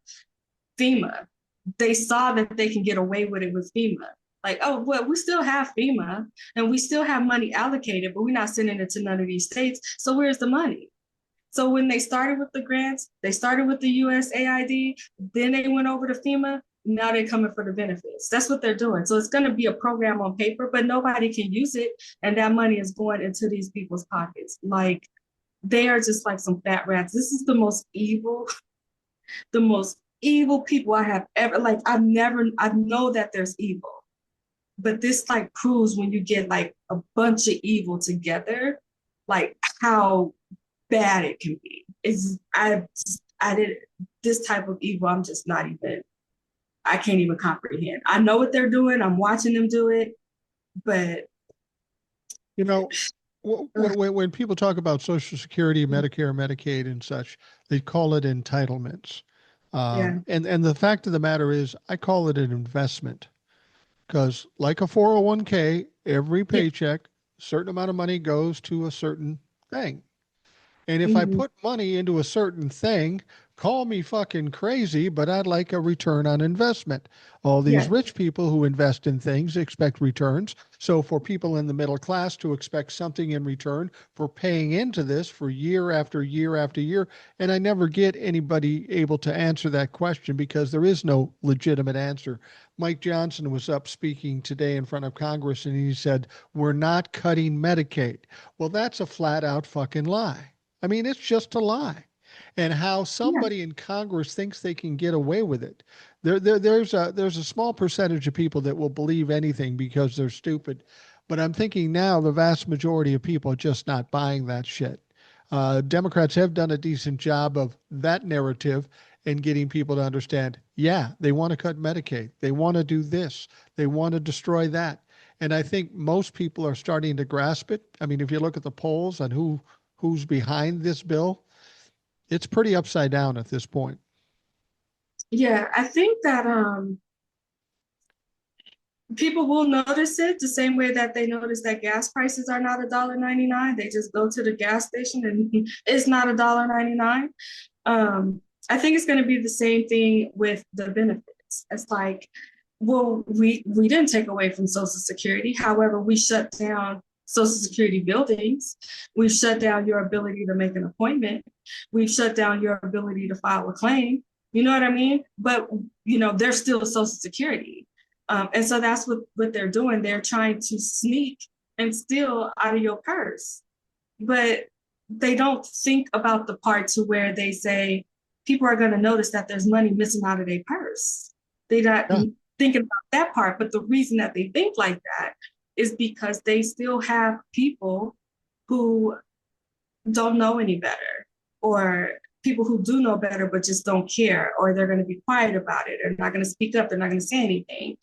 FEMA. They saw that they can get away with it with FEMA. Like, oh, well, we still have FEMA and we still have money allocated, but we're not sending it to none of these states. So where's the money? So when they started with the grants, they started with the USAID, then they went over to FEMA. Now they're coming for the benefits. That's what they're doing. So it's going to be a program on paper, but nobody can use it. And that money is going into these people's pockets. Like, they are just like some fat rats. This is the most evil people I have ever, like, I know that there's evil, but this like proves when you get like a bunch of evil together, like how bad it can be. I did this type of evil. I'm just not even, I can't even comprehend. I know what they're doing. I'm watching them do it, but You know, when people talk about Social Security, Medicare, Medicaid, and such, they call it entitlements. yeah, And the fact of the matter is, I call it an investment because, like a 401k, every yeah, paycheck, a certain amount of money goes to a certain thing. And if I mm-hmm, put money into a certain thing, call me fucking crazy, but I'd like a return on investment. All these yeah, rich people who invest in things expect returns. So for people in the middle class to expect something in return for paying into this for year after year after year, and I never get anybody able to answer that question because there is no legitimate answer. Mike Johnson was up speaking today in front of Congress and he said, "We're not cutting Medicaid." Well, that's a flat out fucking lie. I mean, it's just a lie. And how yeah, somebody in Congress thinks they can get away with it. There's a small percentage of people that will believe anything because they're stupid. But I'm thinking now the vast majority of people are just not buying that shit. Democrats have done a decent job of that narrative and getting people to understand, yeah, they want to cut Medicaid. They want to do this. They want to destroy that. And I think most people are starting to grasp it. I mean, if you look at the polls on who's behind this bill, it's pretty upside down at this point. yeah. I think that people will notice it the same way that they notice that gas prices are not $1.99. They just go to the gas station and it's not $1.99. I think it's going to be the same thing with the benefits. It's like, well, we didn't take away from Social Security. However, we shut down Social Security buildings. We've shut down your ability to make an appointment. We've shut down your ability to file a claim. You know what I mean? But there's still Social Security, and so that's what they're doing. They're trying to sneak and steal out of your purse, but they don't think about the part to where they say people are going to notice that there's money missing out of their purse. They're not Yeah. thinking about that part. But the reason that they think like that is because they still have people who don't know any better, or people who do know better but just don't care, or they're going to be quiet about it. They're not going to speak up. They're not going to say anything.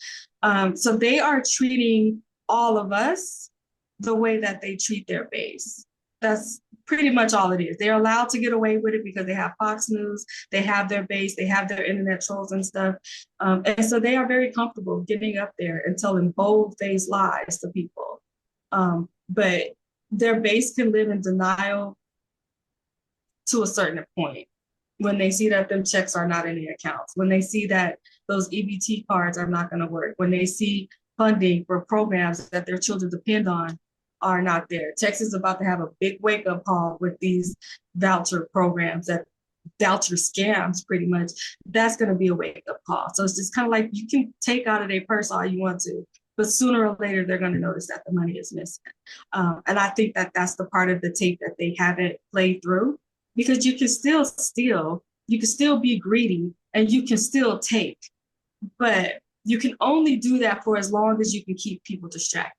So they are treating all of us the way that they treat their base. That's pretty much all it is. They're allowed to get away with it because they have Fox News, they have their base, they have their internet trolls and stuff. And so they are very comfortable getting up there and telling bold-faced lies to people. But their base can live in denial to a certain point when they see that them checks are not in the accounts, when they see that those EBT cards are not going to work, when they see funding for programs that their children depend on are not there. Texas is about to have a big wake up call with these voucher programs, that voucher scams pretty much. That's going to be a wake up call. So it's just kind of like you can take out of their purse all you want to, but sooner or later they're going to notice that the money is missing. And I think that that's the part of the tape that they haven't played through, because you can still steal, you can still be greedy, and you can still take, but you can only do that for as long as you can keep people distracted.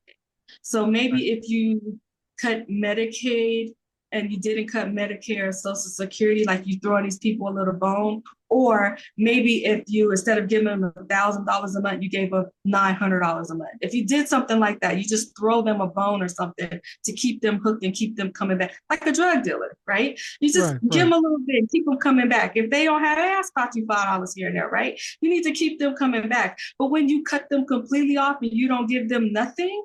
So maybe if you cut Medicaid and you didn't cut Medicare, Social Security, like you throwing these people a little bone, Or maybe if you, instead of giving them $1,000 a month, you gave them $900 a month. If you did something like that, you just throw them a bone or something to keep them hooked and keep them coming back, like a drug dealer, right? You just Right, give right. them a little bit, keep them coming back. If they don't have ass, cost you $5 here and there, right? You need to keep them coming back. But when you cut them completely off and you don't give them nothing,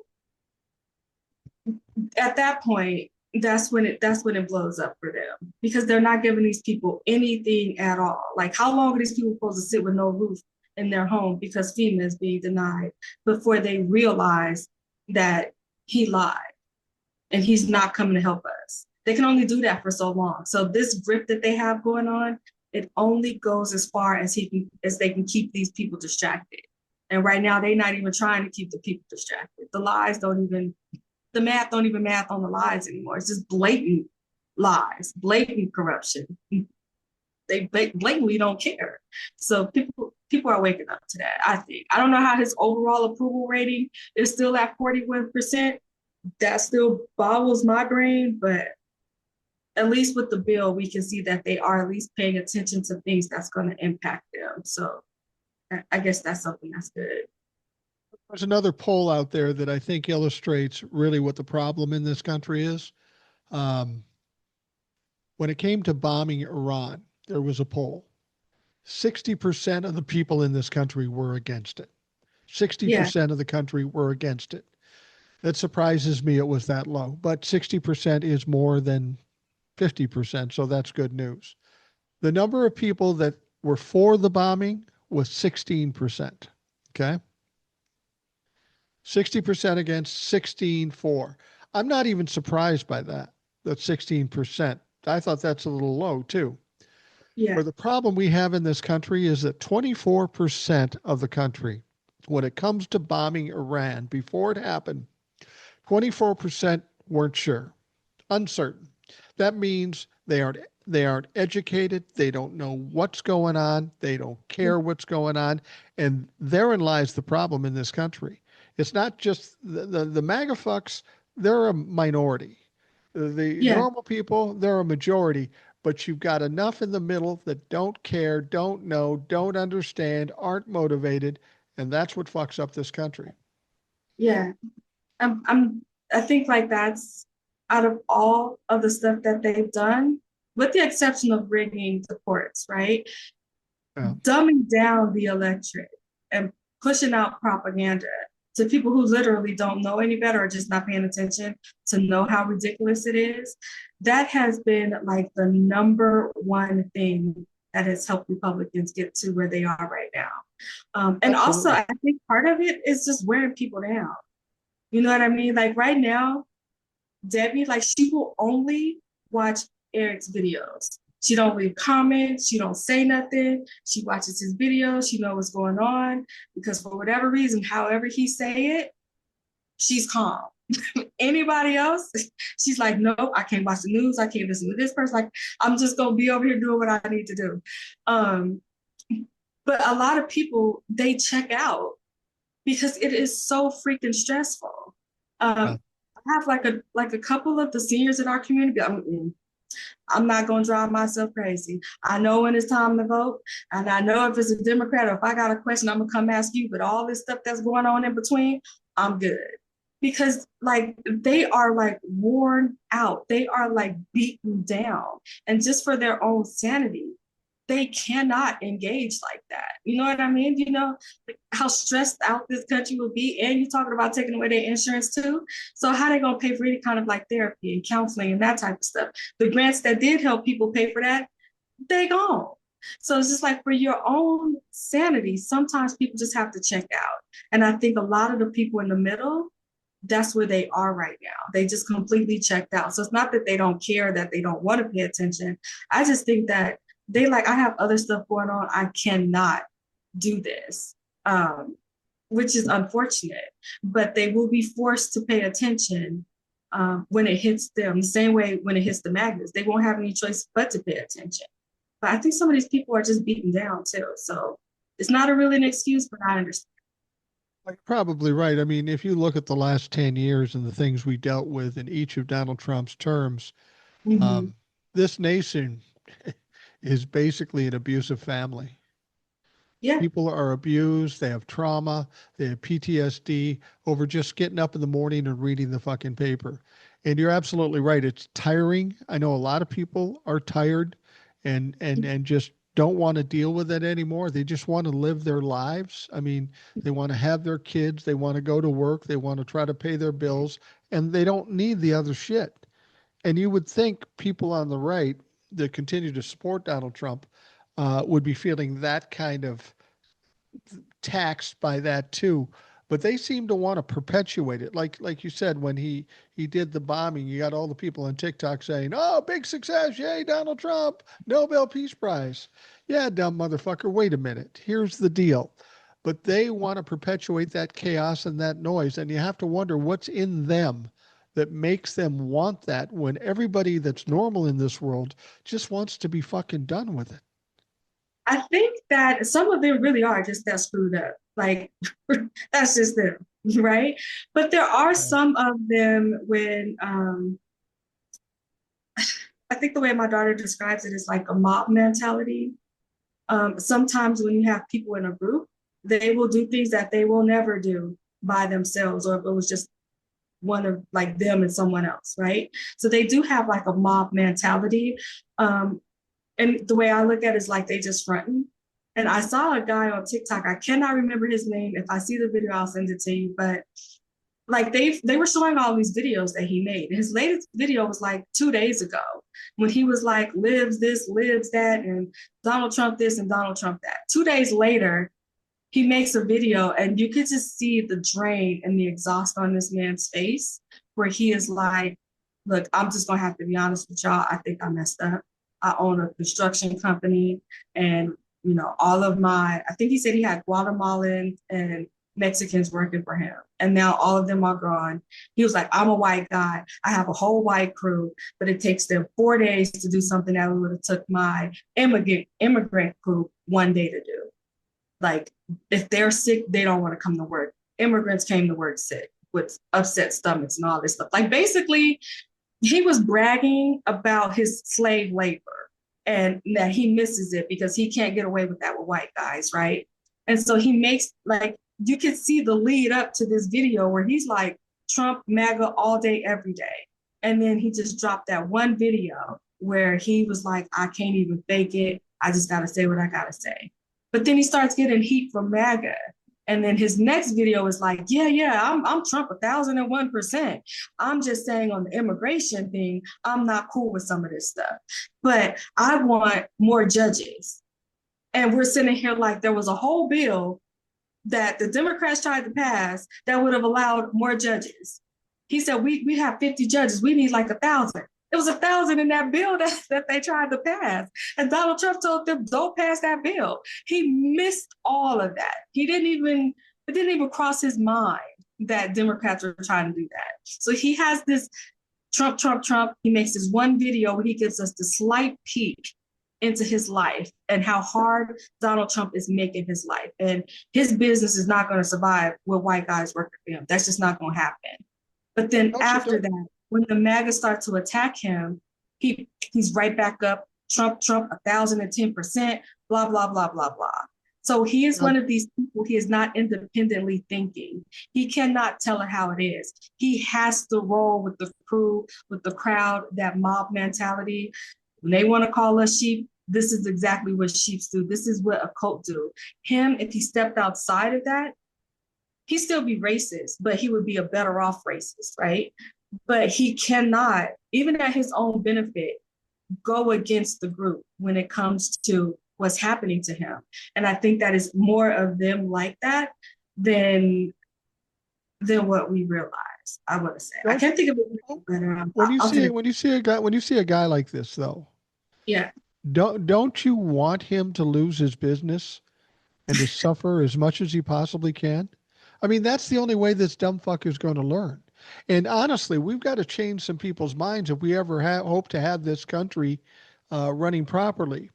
at that point, that's when it blows up for them, because they're not giving these people anything at all. Like, how long are these people supposed to sit with no roof in their home because FEMA is being denied before they realize that he lied and he's not coming to help us? They can only do that for so long. So this grip that they have going on, it only goes as far as they can keep these people distracted. And right now, they're not even trying to keep the people distracted. The math don't even math on the lies anymore. It's just blatant lies, blatant corruption. They blatantly don't care. So people are waking up to that, I think. I don't know how his overall approval rating is still at 41%. That still boggles my brain, but at least with the bill, we can see that they are at least paying attention to things that's going to impact them. So I guess that's something that's good. There's another poll out there that I think illustrates really what the problem in this country is. Um, when it came to bombing Iran, there was a poll. 60% of the people in this country were against it. Yeah, 60% of the country were against it. It surprises me it was that low, but 60% is more than 50%, so that's good news. The number of people that were for the bombing was 16%. Okay. 60% against 16 for. I'm not even surprised by that. That's 16%. I thought that's a little low too. yeah, Where the problem we have in this country is that 24% of the country, when it comes to bombing Iran before it happened, 24% weren't sure, uncertain. That means they aren't educated, they don't know what's going on, they don't care what's going on, and therein lies the problem in this country. It's not just the MAGA fucks, they're a minority. The yeah. normal people, they're a majority, but you've got enough in the middle that don't care, don't know, don't understand, aren't motivated, and that's what fucks up this country. Yeah. I think like that's, out of all of the stuff that they've done, with the exception of rigging the courts, right? Yeah. Dumbing down the electorate and pushing out propaganda to people who literally don't know any better or just not paying attention to know how ridiculous it is. That has been like the number one thing that has helped Republicans get to where they are right now. And also, Absolutely. I think part of it is just wearing people down. You know what I mean? Like right now, Debbie, like she will only watch Eric's videos. She don't leave comments. She don't say nothing. She watches his videos. She knows what's going on because for whatever reason, however he say it, she's calm. Anybody else, she's like, nope, I can't watch the news. I can't listen to this person. Like, I'm just gonna be over here doing what I need to do. Um, but a lot of people they check out because it is so freaking stressful. Yeah. I have like a couple of the seniors in our community. I'm not gonna drive myself crazy. I know when it's time to vote, and I know if it's a Democrat or if I got a question, I'm gonna come ask you. But all this stuff that's going on in between, I'm good because like they are like worn out. They are like beaten down, and just for their own sanity, they cannot engage like that. You know what I mean? You know how stressed out this country will be, and you're talking about taking away their insurance too. So how they gonna pay for any kind of like therapy and counseling and that type of stuff? The grants that did help people pay for that, they gone. So it's just like for your own sanity, sometimes people just have to check out. And I think a lot of the people in the middle, that's where they are right now. They just completely checked out. So it's not that they don't care, that they don't want to pay attention. I just think that they like, I have other stuff going on. I cannot do this, which is unfortunate, but they will be forced to pay attention when it hits them. The same way when it hits the magnets, they won't have any choice but to pay attention. But I think some of these people are just beaten down too. So it's not a really an excuse, but I understand. You're probably right. I mean, if you look at the last 10 years and the things we dealt with in each of Donald Trump's terms, Mm-hmm. um, this nation is basically an abusive family. Yeah. People are abused, they have trauma, they have PTSD over just getting up in the morning and reading the fucking paper. And you're absolutely right. It's tiring. I know a lot of people are tired and just don't want to deal with it anymore. They just want to live their lives. I mean, they want to have their kids, they want to go to work, they want to try to pay their bills, and they don't need the other shit. And you would think people on the right that continue to support Donald Trump would be feeling that kind of taxed by that too. But they seem to want to perpetuate it. Like you said, when he did the bombing, you got all the people on TikTok saying, "Oh, big success! Yay, Donald Trump, Nobel Peace Prize." Yeah, dumb motherfucker. Wait a minute. Here's the deal. But they want to perpetuate that chaos and that noise, and you have to wonder what's in them that makes them want that when everybody that's normal in this world just wants to be fucking done with it. I think that some of them really are just that screwed up. Like that's just them, right? But there are Yeah. some of them when I think the way my daughter describes it is like a mob mentality. Sometimes when you have people in a group, they will do things that they will never do by themselves, or if it was just one of like them and someone else, right? So they do have like a mob mentality. Um, and the way I look at it is like they just fronting. And I saw a guy on TikTok. I cannot remember his name. If I see the video, I'll send it to you. But like they were showing all these videos that he made. His latest video was like 2 days ago when he was like lives this, lives that, and Donald Trump this and Donald Trump that. 2 days later, he makes a video and you could just see the drain and the exhaust on this man's face where he is like, look, I'm just gonna have to be honest with y'all. I think I messed up. I own a construction company and all of I think he said he had Guatemalan and Mexicans working for him. And now all of them are gone. He was like, I'm a white guy. I have a whole white crew, but it takes them 4 days to do something that would have took my immigrant crew 1 day to do. Like if they're sick, they don't want to come to work. Immigrants came to work sick with upset stomachs and all this stuff. Like basically, he was bragging about his slave labor and that he misses it because he can't get away with that with white guys, right? And so he makes like you can see the lead up to this video where he's like Trump MAGA all day, every day. And then he just dropped that one video where he was like, I can't even fake it. I just gotta say what I gotta say. But then he starts getting heat from MAGA. And then his next video is like, yeah, I'm Trump 1,001%. I'm just saying on the immigration thing, I'm not cool with some of this stuff. But I want more judges. And we're sitting here like there was a whole bill that the Democrats tried to pass that would have allowed more judges. He said, we have 50 judges. We need like 1,000. It was 1,000 in that bill that they tried to pass. And Donald Trump told them, don't pass that bill. He missed all of that. It didn't even cross his mind that Democrats were trying to do that. So he has this Trump, Trump, Trump. He makes this one video where he gives us the slight peek into his life and how hard Donald Trump is making his life. And his business is not going to survive with white guys working for him. That's just not going to happen. But then after that, when the MAGA start to attack him, he's right back up, Trump, 1,010%, blah, blah, blah, blah, blah. So he is one of these people, he is not independently thinking. He cannot tell it how it is. He has to roll with the crew, with the crowd, that mob mentality. When they want to call us sheep, this is exactly what sheep do. This is what a cult do. Him, if he stepped outside of that, he'd still be racist, but he would be a better off racist, right? But he cannot, even at his own benefit, go against the group when it comes to what's happening to him. And I think that is more of them like that than what we realize. I want to say. I can't think of it better. When you see a guy like this though, Yeah. don't you want him to lose his business and to suffer as much as he possibly can? I mean, that's the only way this dumb fucker is going to learn. And honestly, we've got to change some people's minds if we ever hope to have this country running properly.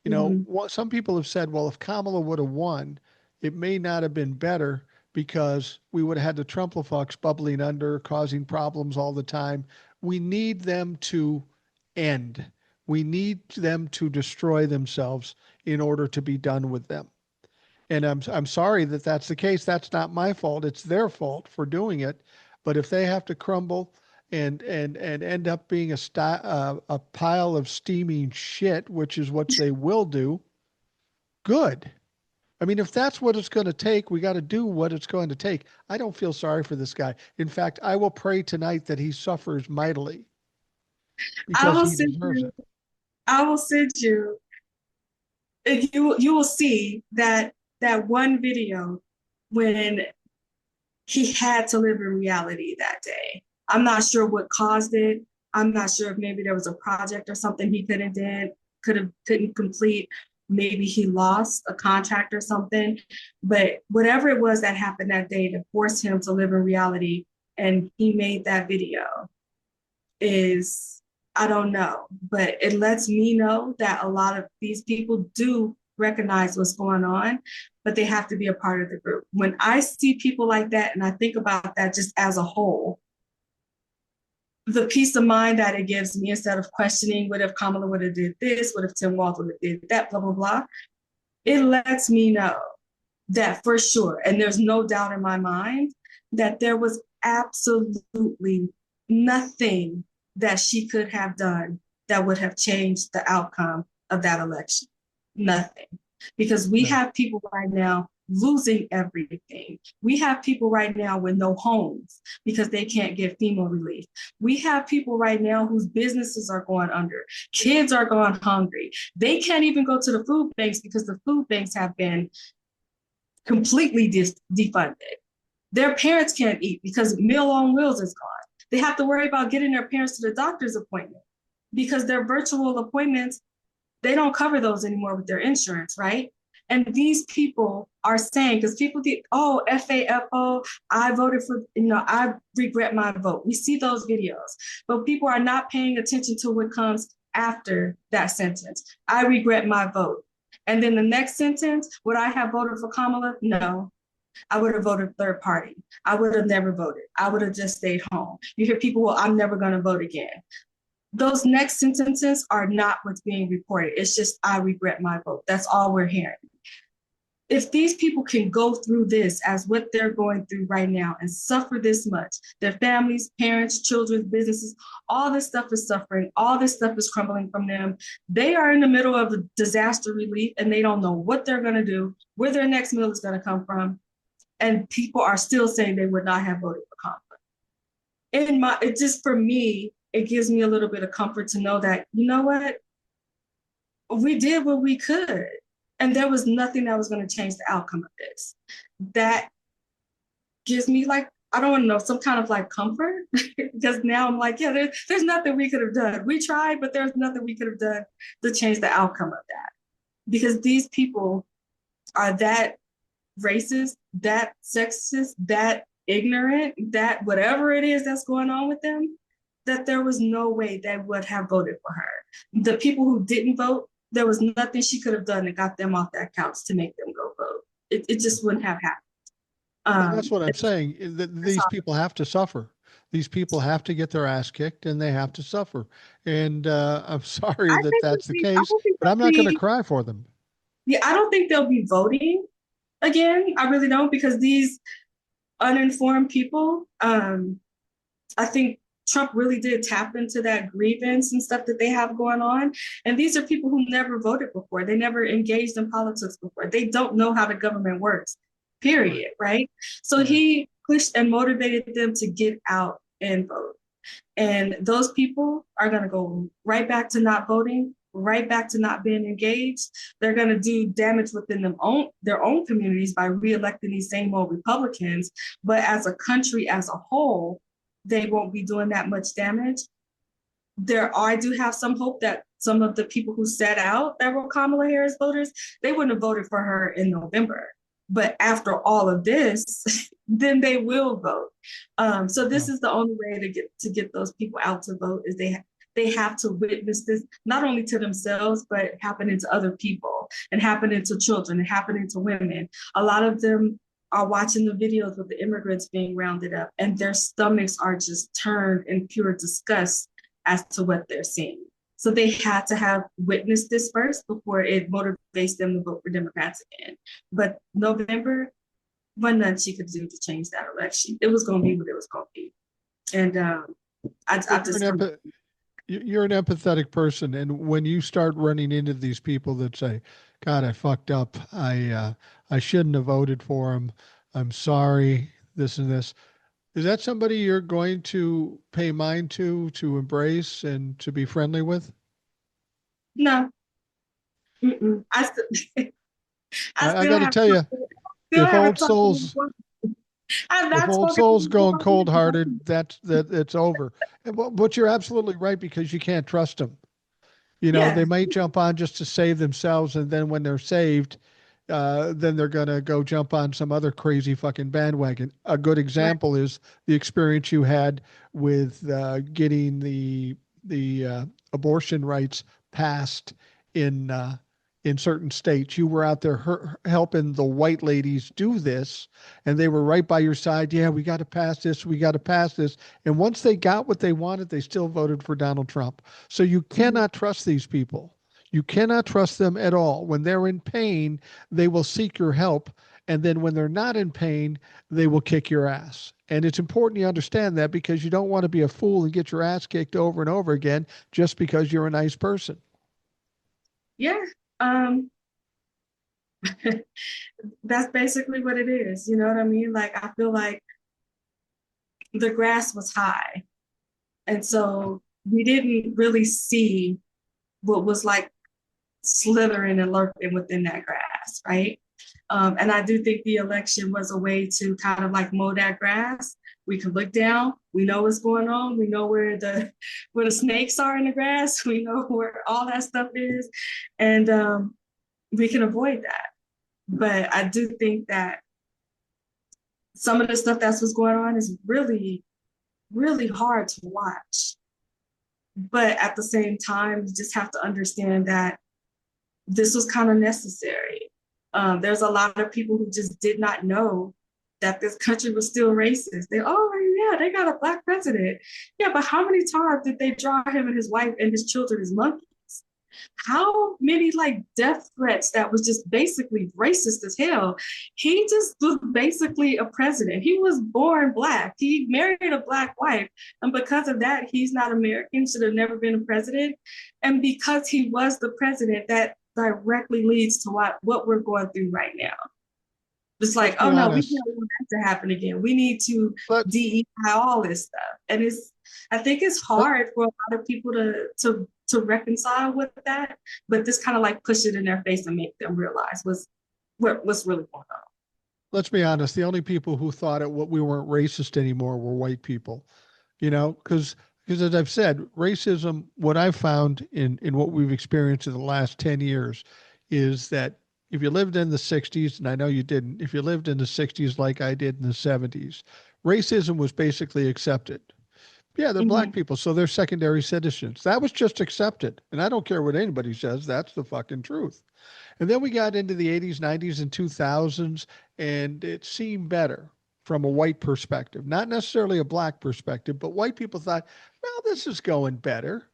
You know, Mm-hmm. some people have said, well, if Kamala would have won, it may not have been better because we would have had the Trumplafucks bubbling under, causing problems all the time. We need them to end. We need them to destroy themselves in order to be done with them. And I'm sorry that that's the case. That's not my fault. It's their fault for doing it. But if they have to crumble and end up being a pile of steaming shit, which is what they will do, good. I mean, if that's what it's going to take, we got to do what it's going to take. I don't feel sorry for this guy. In fact, I will pray tonight that he suffers mightily I because will he send deserves you, it. I will send you, and you will see that that one video when he had to live in reality that day. I'm not sure what caused it. I'm not sure if maybe there was a project or something he couldn't complete. Maybe he lost a contract or something. But whatever it was that happened that day to force him to live in reality, and he made that video is, I don't know, but it lets me know that a lot of these people do recognize what's going on, but they have to be a part of the group. When I see people like that and I think about that just as a whole, the peace of mind that it gives me, instead of questioning what if Kamala would have did this, what if Tim Walz would have did that, blah, blah, blah, it lets me know that for sure, and there's no doubt in my mind, that there was absolutely nothing that she could have done that would have changed the outcome of that election. Nothing. Because we No. have people right now losing everything. We have people right now with no homes because they can't get FEMA relief. We have people right now whose businesses are going under. Kids are going hungry. They can't even go to the food banks because the food banks have been completely defunded. Their parents can't eat because Meal on Wheels is gone. They have to worry about getting their parents to the doctor's appointment because their virtual appointments, they don't cover those anymore with their insurance, right? And these people are saying, because people think, oh, FAFO, I voted for, I regret my vote. We see those videos, but people are not paying attention to what comes after that sentence. I regret my vote. And then the next sentence, would I have voted for Kamala? No. I would have voted third party. I would have never voted. I would have just stayed home. You hear people, well, I'm never going to vote again. Those next sentences are not what's being reported. It's just, I regret my vote. That's all we're hearing. If these people can go through this as what they're going through right now and suffer this much, their families, parents, children, businesses, all this stuff is suffering, all this stuff is crumbling from them. They are in the middle of a disaster relief and they don't know what they're going to do, where their next meal is going to come from. And people are still saying they would not have voted for Kamala. It just, for me, it gives me a little bit of comfort to know that, you know what, we did what we could. And there was nothing that was going to change the outcome of this. That gives me, like, I don't want to know, some kind of like comfort because now I'm like, yeah, there's nothing we could have done. We tried, but there's nothing we could have done to change the outcome of that. Because these people are that racist, that sexist, that ignorant, that whatever it is that's going on with them, that there was no way they would have voted for her. The people who didn't vote, there was nothing she could have done that got them off that couch to make them go vote. It just wouldn't have happened. Well, that's what I'm It's, saying. it's These people have to suffer. These people have to get their ass kicked and they have to suffer. And I'm sorry I that think that's the I case, don't think but I'm they'll not going to be. cry for them. Yeah, I don't think they'll be voting again. I really don't, because these uninformed people, I think Trump really did tap into that grievance and stuff that they have going on. And these are people who never voted before. They never engaged in politics before. They don't know how the government works, period, right? So Right. he pushed and motivated them to get out and vote. And those people are going to go right back to not voting, right back to not being engaged. They're going to do damage within their own communities by reelecting these same old Republicans. But as a country as a whole, they won't be doing that much damage. I do have some hope that some of the people who set out that were Kamala Harris voters, they wouldn't have voted for her in November. But after all of this, then they will vote. So this Yeah. is the only way to get those people out to vote, is they have to witness this not only to themselves, but happening to other people and happening to children and happening to women. A lot of them are watching the videos with the immigrants being rounded up, and their stomachs are just turned in pure disgust as to what they're seeing. So they had to have witnessed this first before it motivates them to vote for Democrats again. But November, wasn't nothing she could do to change that election. It was going to be what it was going to be. And I You're an just come. you're an empathetic person, and when you start running into these people that say, "God, I fucked up. I shouldn't have voted for him. I'm sorry. This and this." Is that somebody you're going to pay mind to embrace, and to be friendly with? No, mm-mm. I I still got to have tell you, still if haven't old talked to souls him. I've if not old spoken to souls him going about cold it. hearted, that it's over. But you're absolutely right, because you can't trust them. You know, Yeah, they might jump on just to save themselves, and then when they're saved, then they're gonna go jump on some other crazy fucking bandwagon. A good right. example is the experience you had with getting the abortion rights passed in in certain states. You were out there helping the white ladies do this, and they were right by your side. Yeah, we got to pass this. We got to pass this. And once they got what they wanted, they still voted for Donald Trump. So you Mhm. cannot trust these people. You cannot trust them at all. When they're in pain, they will seek your help. And then when they're not in pain, they will kick your ass. And it's important you understand that, because you don't want to be a fool and get your ass kicked over and over again just because you're a nice person. Yeah. Um, that's basically what it is. You know what I mean? Like I feel like the grass was high. And so we didn't really see what was like slithering and lurking within that grass, right? And I do think the election was a way to kind of like mow that grass. We can look down. We know what's going on. We know where the snakes are in the grass. We know where all that stuff is, and we can avoid that. But I do think that some of the stuff that's what's going on is really, really hard to watch. But at the same time, you just have to understand that this was kind of necessary. There's a lot of people who just did not know that this country was still racist. Oh yeah, they got a black president. Yeah, but how many times did they draw him and his wife and his children as monkeys? How many like death threats that was just basically racist as hell? He just was basically a president. He was born black. He married a black wife. And because of that, he's not American, should have never been a president. And because he was the president, that directly leads to what we're going through right now. It's Let's like, be oh no, we honest. don't want that to happen again. We need to Let, DEI all this stuff. And I think it's let, hard for a lot of people to reconcile with that, but this kind of like push it in their face and make them realize what's really going on. let's be honest. The only people who thought what we weren't racist anymore were white people. You know, because as I've said, racism, what I've found in what we've experienced in the last 10 years is that if you lived in the 60s, and I know you didn't, if you lived in the 60s like I did in the 70s, racism was basically accepted. Yeah, they're black Mm-hmm. people, so they're secondary citizens. That was just accepted. And I don't care what anybody says, that's the fucking truth. And then we got into the 80s, 90s, and 2000s, and it seemed better from a white perspective, not necessarily a black perspective, but white people thought, well, this is going better.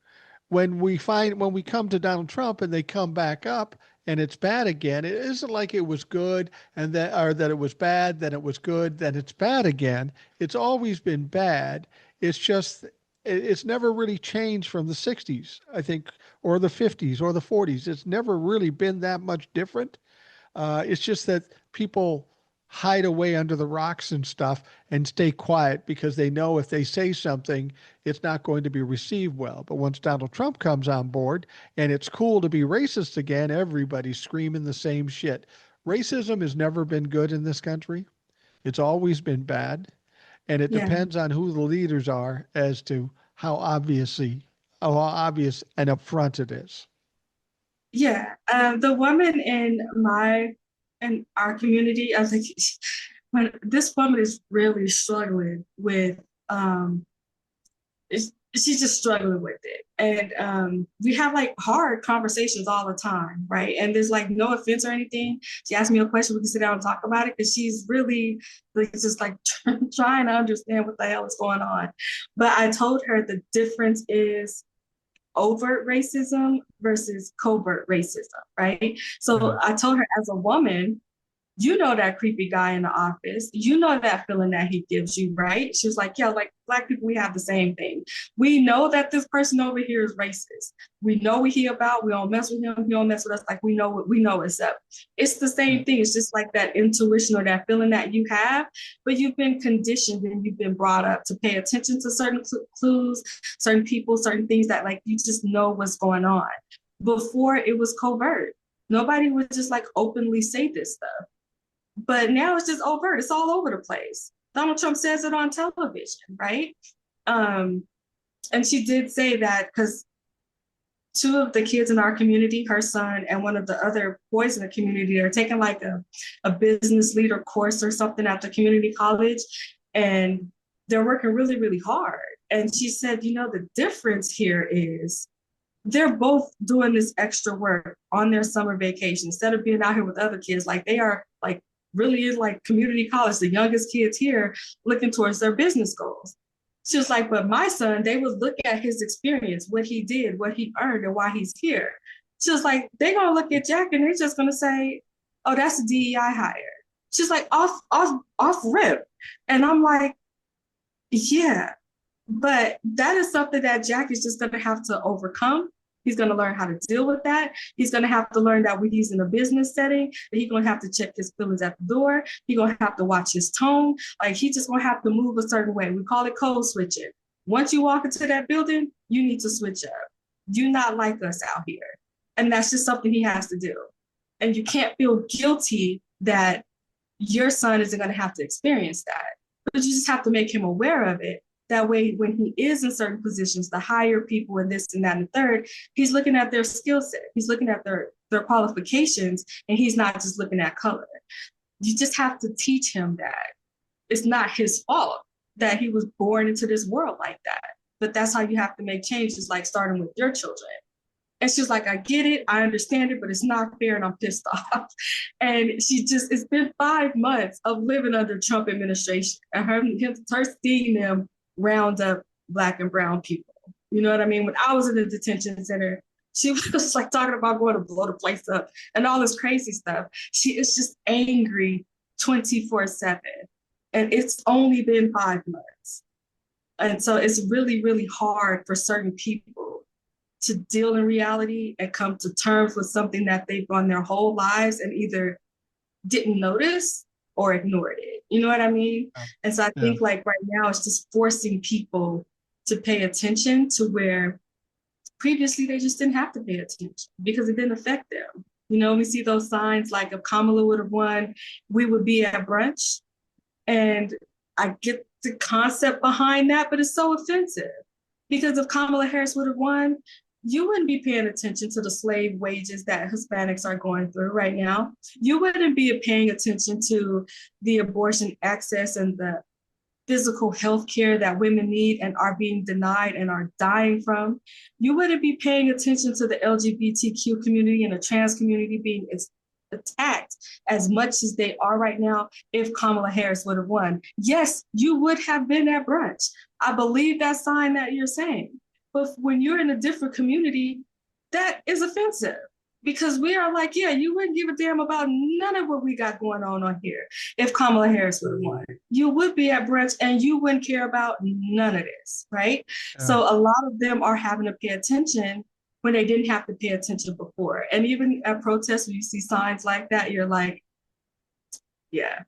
When we come to Donald Trump and they come back up and it's bad again, it isn't like it was good and that or that it was bad, then it was good, then it's bad again. It's always been bad. It's just it's never really changed from the 60s, I think, or the 50s or the 40s. It's never really been that much different. It's just that people hide away under the rocks and stuff and stay quiet because they know if they say something, it's not going to be received well. But once Donald Trump comes on board and it's cool to be racist again, everybody's screaming the same shit. Racism has never been good in this country. It's always been bad. And it Yeah. depends on who the leaders are as to how obvious and upfront it is. Yeah. The woman in our community, I was like, when this woman is really struggling with um she's just struggling with it. And we have like hard conversations all the time, right? And there's like no offense or anything. She asked me a question, we can sit down and talk about it because she's really like just like trying to understand what the hell is going on. But I told her the difference is overt racism versus covert racism, right? So I told her, as a woman, you know that creepy guy in the office. You know that feeling that he gives you, right? She was like, yeah, like Black people, we have the same thing. We know that this person over here is racist. We know what he about. We don't mess with him. He don't mess with us. Like we know what we know is up. It's the same thing. It's just like that intuition or that feeling that you have, but you've been conditioned and you've been brought up to pay attention to certain clues, certain people, certain things that like you just know what's going on. Before it was covert. Nobody would just like openly say this stuff. But now it's just overt. It's all over the place. Donald Trump says it on television, right? And she did say that because two of the kids in our community, her son and one of the other boys in the community, are taking like a business leader course or something at the community college. And they're working really, really hard. And she said, you know, the difference here is they're both doing this extra work on their summer vacation instead of being out here with other kids. Like they are like really is like community college, the youngest kids here looking towards their business goals. She was like, but my son, they would look at his experience, what he did, what he earned, and why he's here. She was like, they're gonna look at Jack and they're just gonna say, oh, that's a DEI hire. She's like, off rip. And I'm like, yeah, but that is something that Jack is just gonna have to overcome. He's going to learn how to deal with that. He's going to have to learn that when he's in a business setting, that he's going to have to check his feelings at the door. He's going to have to watch his tone. Like he's just going to have to move a certain way. We call it code switching. Once you walk into that building, you need to switch up. You're not like us out here. And that's just something he has to do. And you can't feel guilty that your son isn't going to have to experience that. But you just have to make him aware of it. That way, when he is in certain positions, the higher people and this and that and the third, he's looking at their skill set. He's looking at their qualifications, and he's not just looking at color. You just have to teach him that it's not his fault that he was born into this world like that. But that's how you have to make changes, like starting with your children. And she's like, I get it, I understand it, but it's not fair and I'm pissed off. And it's been 5 months of living under Trump administration and her seeing them round up Black and brown people. You know what I mean? When I was in the detention center, she was like talking about going to blow the place up and all this crazy stuff. She is just angry 24/7. And it's only been 5 months. And so it's really, really hard for certain people to deal in reality and come to terms with something that they've done their whole lives and either didn't notice or ignored it. You know what I mean? And so I think like right now it's just forcing people to pay attention to where previously they just didn't have to pay attention because it didn't affect them. You know, we see those signs like if Kamala would have won, we would be at brunch. And I get the concept behind that, but it's so offensive because if Kamala Harris would have won, you wouldn't be paying attention to the slave wages that Hispanics are going through right now. You wouldn't be paying attention to the abortion access and the physical health care that women need and are being denied and are dying from. You wouldn't be paying attention to the LGBTQ community and the trans community being attacked as much as they are right now if Kamala Harris would have won. Yes, you would have been at brunch. I believe that sign that you're saying. But when you're in a different community, that is offensive because we are like, yeah, you wouldn't give a damn about none of what we got going on here if Kamala Harris would have won. You would be at brunch and you wouldn't care about none of this, right? Yeah. So a lot of them are having to pay attention when they didn't have to pay attention before. And even at protests, when you see signs like that, you're like, yeah,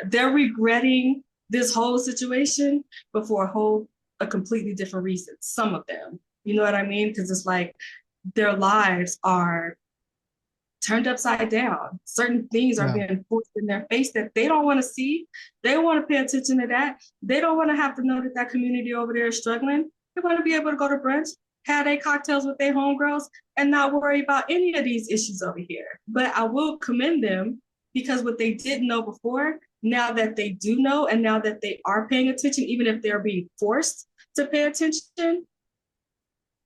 they're regretting this whole situation, but for a completely different reason. Some of them, you know what I mean? Because it's like their lives are turned upside down. Certain things are being forced in their face that they don't want to see. They don't want to pay attention to that. They don't want to have to know that that community over there is struggling. They want to be able to go to brunch, have their cocktails with their homegirls, and not worry about any of these issues over here. But I will commend them because what they didn't know before, now that they do know, and now that they are paying attention, even if they're being forced to pay attention,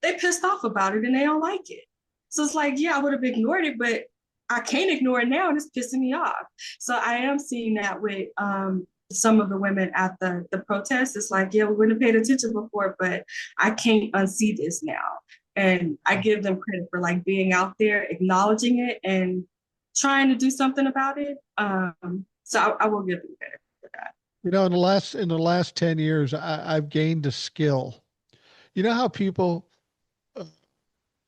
they pissed off about it and they don't like it. So it's like, yeah, I would have ignored it, but I can't ignore it now and it's pissing me off. So I am seeing that with some of the women at the protest. It's like, yeah, we wouldn't have paid attention before, but I can't unsee this now. And I give them credit for like being out there, acknowledging it, and trying to do something about it. So I will give them credit for that. In the last 10 years, I've gained a skill. You know how uh,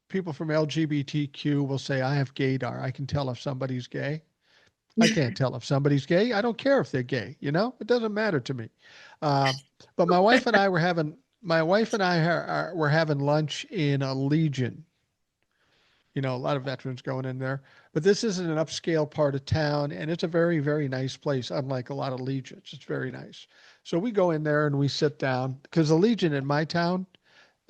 people from LGBTQ will say, I have gaydar. I can tell if somebody's gay. I can't tell if somebody's gay. I don't care if they're gay. It doesn't matter to me. Uh, but my wife and I were having lunch in a Legion. A lot of veterans going in there, but this isn't an upscale part of town, and it's a very, very nice place. Unlike a lot of Legions, it's very nice. So we go in there and we sit down because the Legion in my town,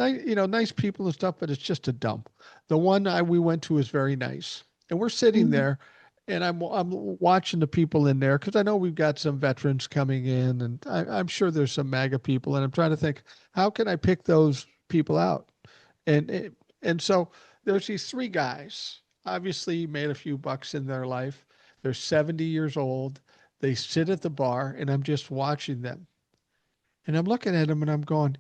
nice people and stuff, but it's just a dump. The one we went to is very nice, and we're sitting Mhm. there, and I'm watching the people in there because I know we've got some veterans coming in, and I'm sure there's some MAGA people, and I'm trying to think how can I pick those people out, and and so there's these three guys, obviously made a few bucks in their life. They're 70 years old. They sit at the bar, and I'm just watching them. And I'm looking at them and I'm going,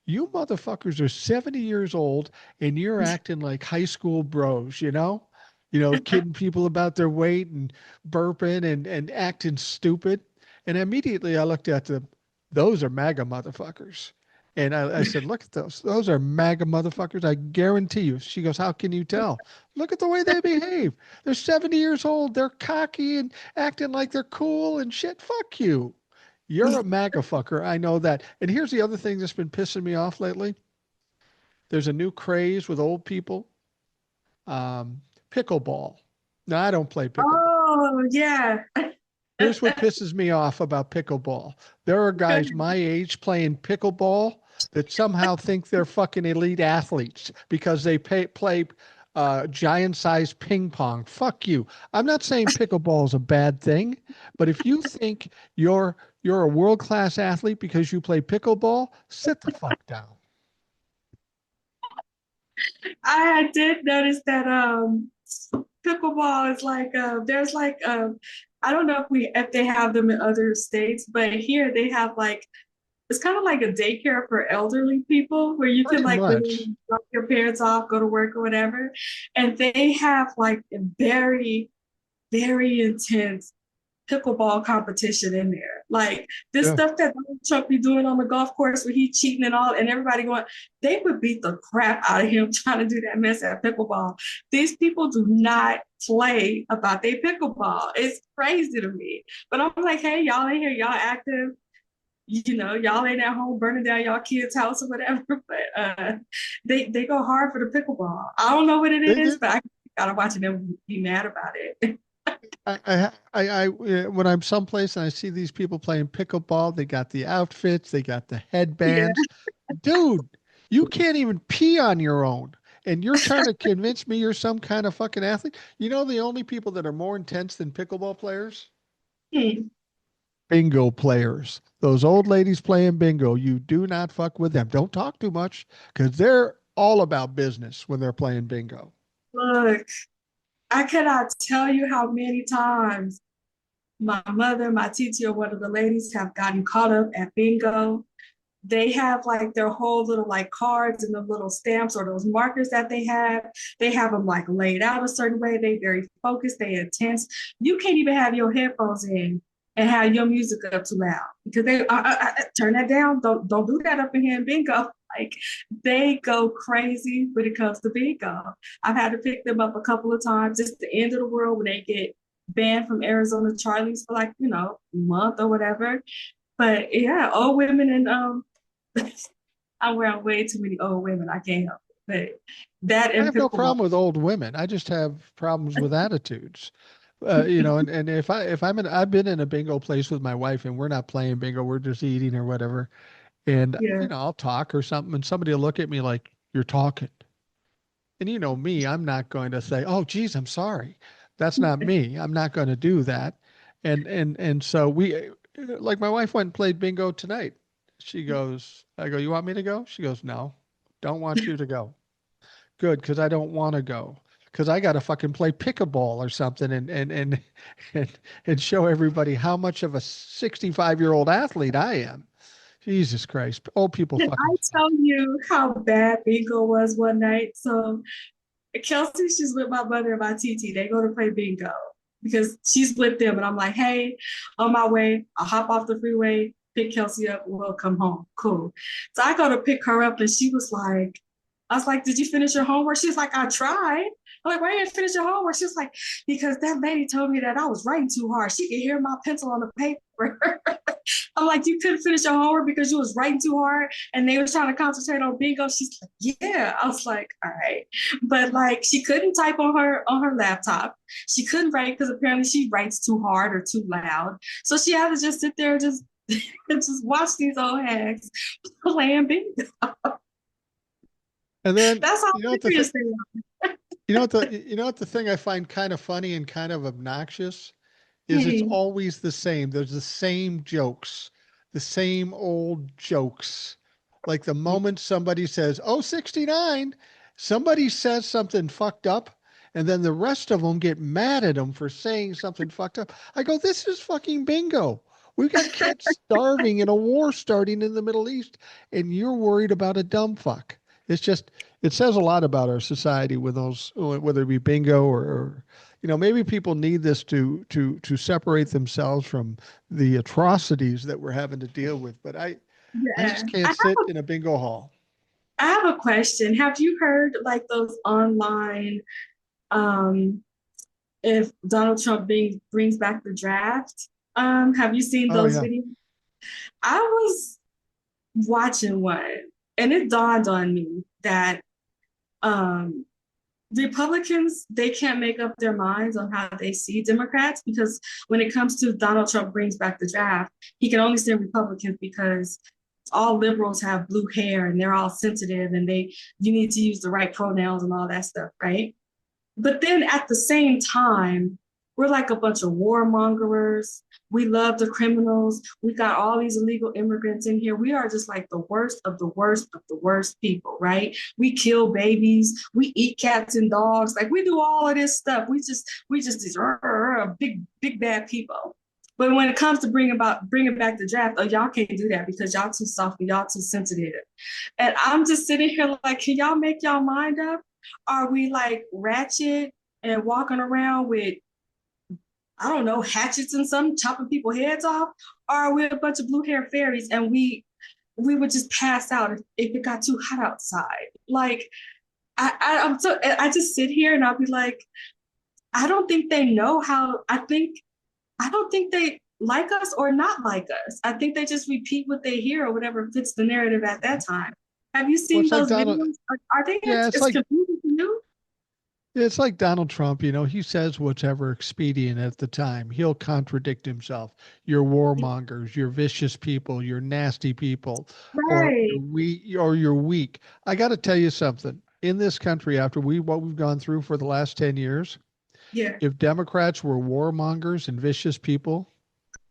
you motherfuckers are 70 years old and you're acting like high school bros, kidding people about their weight and burping and acting stupid. And immediately I looked at them. Those are MAGA motherfuckers. And I said, look at those. Those are MAGA motherfuckers. I guarantee you. She goes, how can you tell? Look at the way they behave. They're 70 years old. They're cocky and acting like they're cool and shit. Fuck you. You're a MAGA fucker. I know that. And here's the other thing that's been pissing me off lately. There's a new craze with old people. Um, Pickleball. Now, I don't play pickleball. Oh yeah. Here's what pisses me off about pickleball. There are guys my age playing pickleball that somehow think they're fucking elite athletes because they play giant sized ping pong. Fuck you. I'm not saying pickleball is a bad thing, but if you think you're a world class athlete because you play pickleball, sit the fuck down. I did notice that pickleball is like there's like I don't know if they have them in other states, but here they have like it's kind of like a daycare for elderly people where you can Pretty like much. literally drop your parents off, go to work or whatever. And they have like a very, very intense pickleball competition in there. Like this Yeah. stuff that Donald Trump be doing on the golf course where he cheating and all, and everybody going, they would beat the crap out of him trying to do that mess at pickleball. These people do not play about their pickleball. It's crazy to me. But I'm like, hey, y'all ain't here, y'all active. Y'all ain't at home burning down y'all kids' house or whatever. But they go hard for the pickleball. I don't know what it They is, do. but I gotta watch them be mad about it. When I'm someplace and I see these people playing pickleball, they got the outfits, they got the Yeah. headbands. Dude, you can't even pee on your own. And you're trying to convince me you're some kind of fucking athlete? You know the only people that are more intense than pickleball players? Hmm. Bingo players. Those old ladies playing bingo. You do not fuck with them. Don't talk too much because they're all about business when they're playing bingo. Look, I cannot tell you how many times my mother, my TT, or one of the ladies have gotten caught up at bingo. They have like their whole little like cards and the little stamps or those markers that they have. They have them like laid out a certain way. They very focused, they intense. You can't even have your headphones in and have your music up too loud because they turn that down. Don't do that up in here in bingo. Like they go crazy when it comes to bingo. I've had to pick them up a couple of times. It's the end of the world when they get banned from Arizona Charlie's for like, a month or whatever. But yeah, old women and I'm around way too many old women. I can't help it. But that I and have no pickleball. problem with old women. I just have problems with attitudes. And I've been in a bingo place with my wife and we're not playing bingo, we're just eating or whatever. And Yeah. I'll talk or something and somebody will look at me like, you're talking. And you know me, I'm not going to say, "Oh, geez, I'm sorry." That's not me. I'm not going to do that. And so like my wife went and played bingo tonight. I go, "You want me to go?" She goes, "No, don't want you to go." Good, because I don't want to go. Because I got to fucking play pickleball or something and and show everybody how much of a 65-year-old athlete I am. Jesus Christ. Old people Did I fucking suck. tell you how bad bingo was one night? So Kelsey, she's with my mother and my TT. They go to play bingo because she's with them. And I'm like, hey, on my way, I'll hop off the freeway, pick Kelsey up, and we'll come home. Cool. So I go to pick her up, and she was like, I was like, did you finish your homework? She's like, I tried. I'm like, why didn't you finish your homework? She was like, because that lady told me that I was writing too hard. She could hear my pencil on the paper. I'm like, you couldn't finish your homework because you was writing too hard and they was trying to concentrate on bingo. She's like, yeah. I was like, all right. But like she couldn't type on her laptop. She couldn't write because apparently she writes too hard or too loud. So she had to just sit there and just just watch these old hags playing bingo. And then That's how you know what the serious they are. you know what the thing I find kind of funny and kind of obnoxious is it's Hmm. always the same. There's the same jokes, the same old jokes. Like the moment somebody says, "Oh, 69," somebody says something fucked up, and then the rest of them get mad at them for saying something fucked up. I go, "This is fucking bingo. We've got kids starving and a war starting in the Middle East, and you're worried about a dumb fuck." It's just, it says a lot about our society with those, whether it be bingo or maybe people need this to separate themselves from the atrocities that we're having to deal with. But I Yeah. just can't sit in a bingo hall. I have a question. Have you heard like those online um if Donald Trump brings back the draft? Have you seen Oh those yeah. videos? I was watching one and it dawned on me that um Republicans, they can't make up their minds on how they see Democrats because when it comes to Donald Trump brings back the draft, he can only stand Republicans because all liberals have blue hair and they're all sensitive and you need to use the right pronouns and all that stuff, right? But then at the same time, we're like a bunch of warmongers. We love the criminals. We got all these illegal immigrants in here. We are just like the worst of the worst of the worst people, right? We kill babies. We eat cats and dogs. Like we do all of this stuff. We just these big bad people. But when it comes to bringing back the draft, oh, y'all can't do that because y'all too soft and y'all too sensitive. And I'm just sitting here like, can y'all make y'all mind up? Are we like ratchet and walking around with, I don't know, hatchets and something, chopping people's heads off? Or are we a bunch of blue hair fairies and we would just pass out if it got too hot outside? Like I just sit here and I'll be like, I don't think they know how I don't think they like us or not like us. I think they just repeat what they hear or whatever fits the narrative at that time. Have you Well, seen it's like those Donald. videos? Are they Yeah, it's it's like confusing to you? it's like Donald Trump. He says whatever expedient at the time. He'll contradict himself. You're warmongers. You're vicious people. You're nasty people, or Right. you're weak. I got to tell you something. In this country, after what we've gone through for the last 10 years, Yeah. if Democrats were warmongers and vicious people,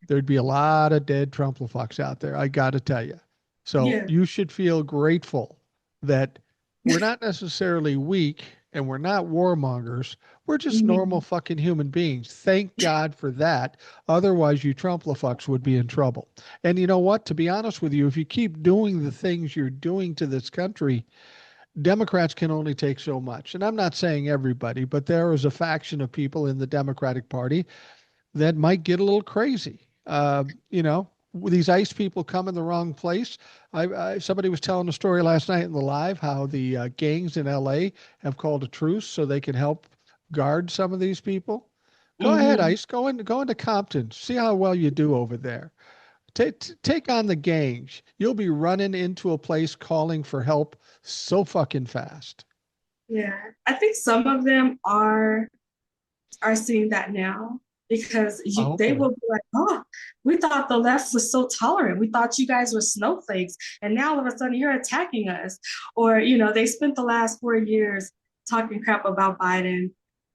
there'd be a lot of dead Trumplafucks out there. I got to tell you. So Yeah. you should feel grateful that we're not necessarily weak and we're not warmongers. We're just normal Mhm. fucking human beings. Thank God for that. Otherwise, you Trumplafucks would be in trouble. And you know what? To be honest with you, if you keep doing the things you're doing to this country, Democrats can only take so much. And I'm not saying everybody, but there is a faction of people in the Democratic Party that might get a little crazy. These ICE people come in the wrong place. Somebody was telling a story last night in the live how the gangs in LA have called a truce so they can help guard some of these people. Go ahead, Mhm. ICE. Go into Compton. See how well you do over there. Take on the gangs. You'll be running into a place calling for help so fucking fast. Yeah. I think some of them are seeing that now because they Hopefully. will be like, oh, we thought the left was so tolerant. We thought you guys were snowflakes. And now all of a sudden you're attacking us. Or, they spent the last 4 years talking crap about Biden.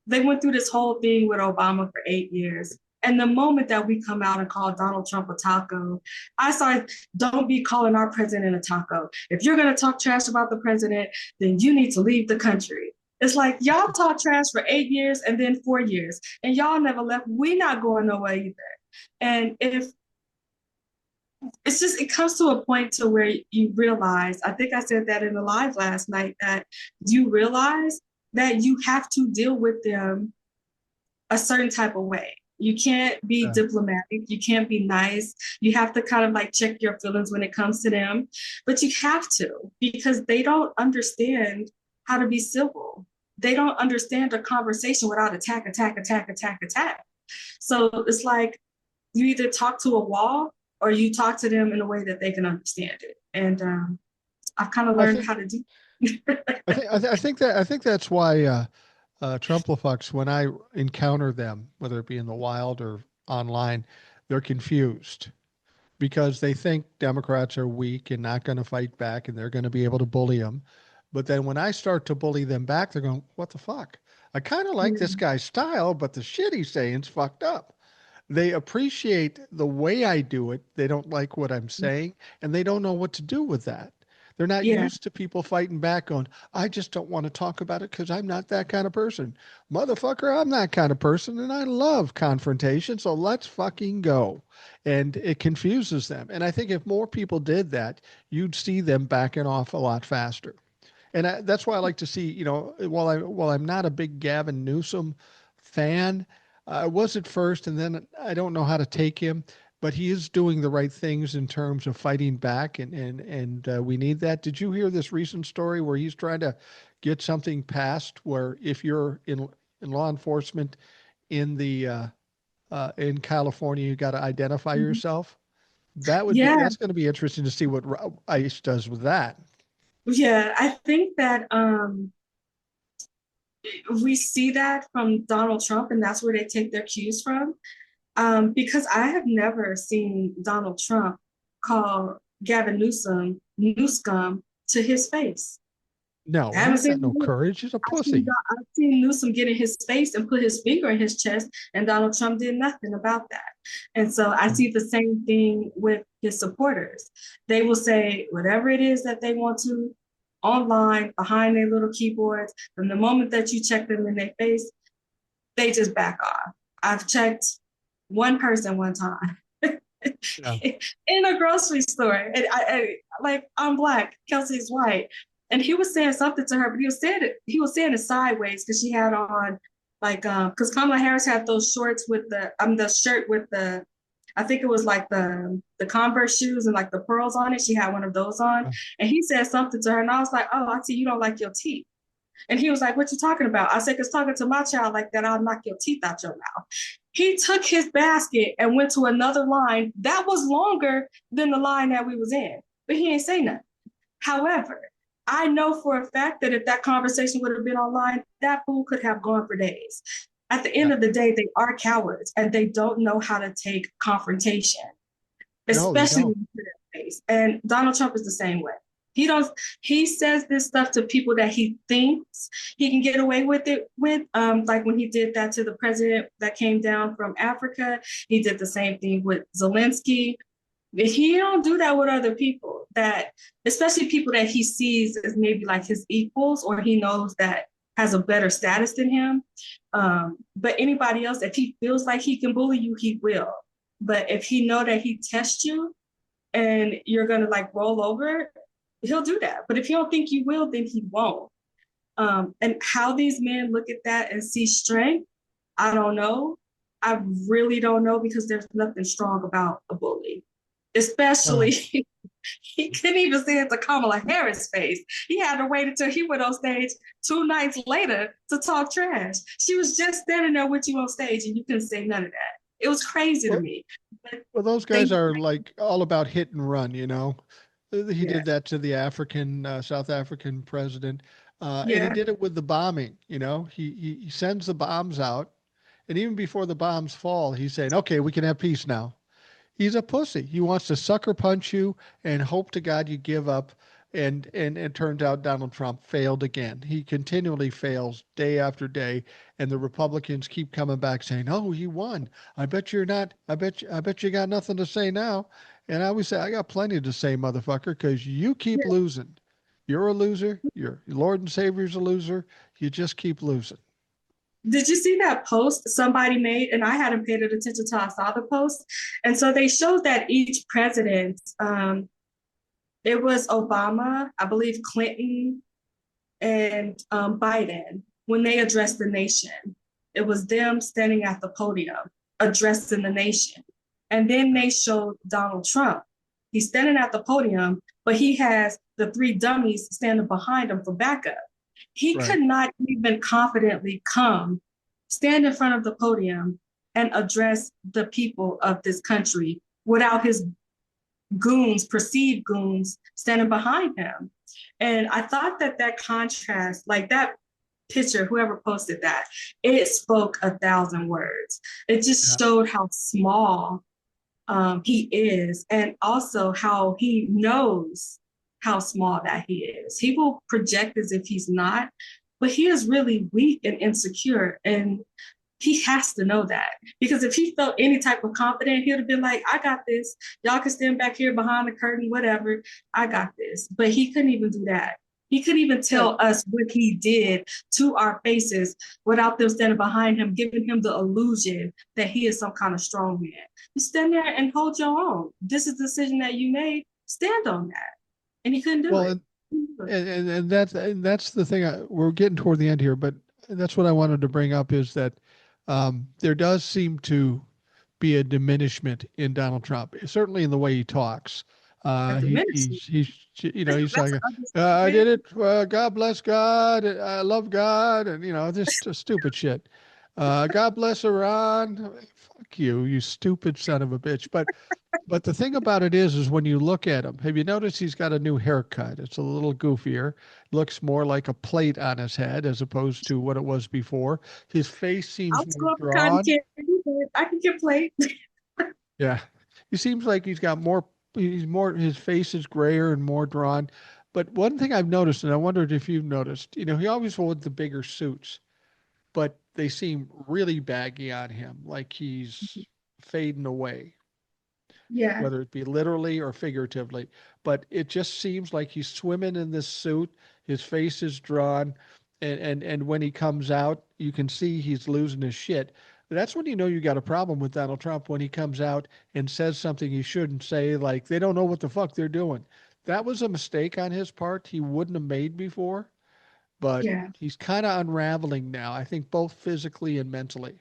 They went through this whole thing with Obama for 8 years. And the moment that we come out and call Donald Trump a taco, I saw, don't be calling our president a taco. If you're going to talk trash about the president, then you need to leave the country. It's like y'all talk trash for 8 years and then 4 years, and y'all never left. We not going nowhere either. And if it's just it comes to a point to where you realize, I think I said that in the live last night, that you realize that you have to deal with them a certain type of way. You can't be Yeah. diplomatic, you can't be nice, you have to kind of like check your feelings when it comes to them, but you have to, because they don't understand how to be civil. They don't understand a conversation without attack, attack, attack, attack, attack. So it's like you either talk to a wall or you talk to them in a way that they can understand it. And I've kind of I learned think how to do. I think that's why Trumplefucks, when I encounter them, whether it be in the wild or online, they're confused because they think Democrats are weak and not going to fight back and they're going to be able to bully them. But then when I start to bully them back, they're going, "What the fuck? I kind of like this guy's style, but the shit he's saying's fucked up." They appreciate the way I do it. They don't like what I'm saying, and they don't know what to do with that. They're not Yeah, used to people fighting back on, I just don't want to talk about it because I'm not that kind of person. Motherfucker, I'm that kind of person, and I love confrontation, so let's fucking go. And it confuses them. And I think if more people did that, you'd see them backing off a lot faster. And that's why I like to see, while I'm not a big Gavin Newsom fan, I was at first, and then I don't know how to take him, but he is doing the right things in terms of fighting back, and we need that. Did you hear this recent story where he's trying to get something passed where if you're in law enforcement in California, you got to identify yourself? yeah, That's going to be interesting to see what ICE does with that. yeah. I think that we see that from Donald Trump, and that's where they take their cues from. Because I have never seen Donald Trump call Gavin Newsom to his face. No, I haven't he's seen got him no do it. courage. He's a pussy. I've seen Newsom get in his face and put his finger in his chest, and Donald Trump did nothing about that. And so I see the same thing with his supporters. They will say whatever it is that they want to online behind their little keyboards. From the moment that you check them in their face, they just back off. I've checked one person one time Yeah. in a grocery store. And like, I'm black, Kelsey's white. And he was saying something to her, but he was saying it sideways because she had on like because Kamala Harris had those shorts with the shirt with the, I think it was like the Converse shoes and like the pearls on it. She had one of those on. And he said something to her, and I was like, "Oh, I see you don't like your teeth." And he was like, "What you talking about?" I said, "Cause talking to my child like that, I'll knock your teeth out your mouth." He took his basket and went to another line that was longer than the line that we was in, but he ain't say nothing. However, I know for a fact that if that conversation would have been online, that fool could have gone for days. At the end Yeah. of the day, they are cowards and they don't know how to take confrontation, No, they especially don't. in their face. And Donald Trump is the same way. He don't. He says this stuff to people that he thinks he can get away with it with. Like when he did that to the president that came down from Africa, he did the same thing with Zelensky. He don't do that with other people. That especially people that he sees as maybe like his equals, or he knows that has a better status than him. But anybody else, if he feels like he can bully you, he will. But if he know that he tests you and you're gonna like roll over, he'll do that. But if he don't think you will, then he won't. And how these men look at that and see strength, I don't know. I really don't know, because there's nothing strong about a bully. Especially, No. he couldn't even say it to Kamala Harris' face. He had to wait until he went on stage 2 nights later to talk trash. She was just standing there with you on stage and you couldn't say none of that. It was crazy to Well, me. But well, those they, guys are like all about hit and run, you know. He yeah, did that to the South African president, and he yeah, did it with the bombing. You know, he sends the bombs out, and even before the bombs fall, he's saying, "Okay, we can have peace now." He's a pussy. He wants to sucker punch you and hope to God you give up. And it turns out Donald Trump failed again. He continually fails day after day, and the Republicans keep coming back saying, "Oh, he won. I bet you're not. I bet you got nothing to say now." And I always say, "I got plenty to say, motherfucker, because you keep yeah, losing. You're a loser. Your Lord and Savior's a loser. You just keep losing." Did you see that post somebody made? And I hadn't paid attention until I saw the post. And so they showed that each president, it was Obama, I believe Clinton, and Biden, when they addressed the nation. It was them standing at the podium addressing the nation. And then they showed Donald Trump. He's standing at the podium, but he has the three dummies standing behind him for backup. He Right. could not even confidently come, stand in front of the podium, and address the people of this country without his goons, perceived goons, standing behind him. And I thought that that contrast, like that picture, whoever posted that, it spoke 1,000 words. It Yeah. just showed how small he is, and also how he knows how small that he is. He will project as if he's not, but he is really weak and insecure. And he has to know that, because if he felt any type of confidence, he would have been like, I got this. Y'all can stand back here behind the curtain, whatever. I got this. But he couldn't even do that. He couldn't even Yeah. tell us what he did to our faces without them standing behind him, giving him the illusion that he is some kind of strong man. You stand there and hold your own. This is the decision that you made. Stand on that. And he couldn't do Well, it. and that's the thing. We're getting toward the end here, but that's what I wanted to bring up is that there does seem to be a diminishment in Donald Trump, certainly in the way he talks. At the ministry. He's That's like, an I did understatement. it. God bless God. I love God, and just stupid shit. God bless Iran. Fuck you, you stupid son of a bitch. But the thing about it is when you look at him, have you noticed he's got a new haircut? It's a little goofier, looks more like a plate on his head as opposed to what it was before. His face I seems was more going for cotton drawn. candy, but I can get plate. Yeah. He seems like his face is grayer and more drawn. But one thing I've noticed, and I wondered if you've noticed, he always wore the bigger suits, but they seem really baggy on him, like he's fading away, Yeah, whether it be literally or figuratively. But it just seems like he's swimming in this suit. His face is drawn, and when he comes out, you can see he's losing his shit. That's when you know you got a problem with Donald Trump when he comes out and says something he shouldn't say, like they don't know what the fuck they're doing. That was a mistake on his part he wouldn't have made before, but yeah. he's kind of unraveling now, I think both physically and mentally.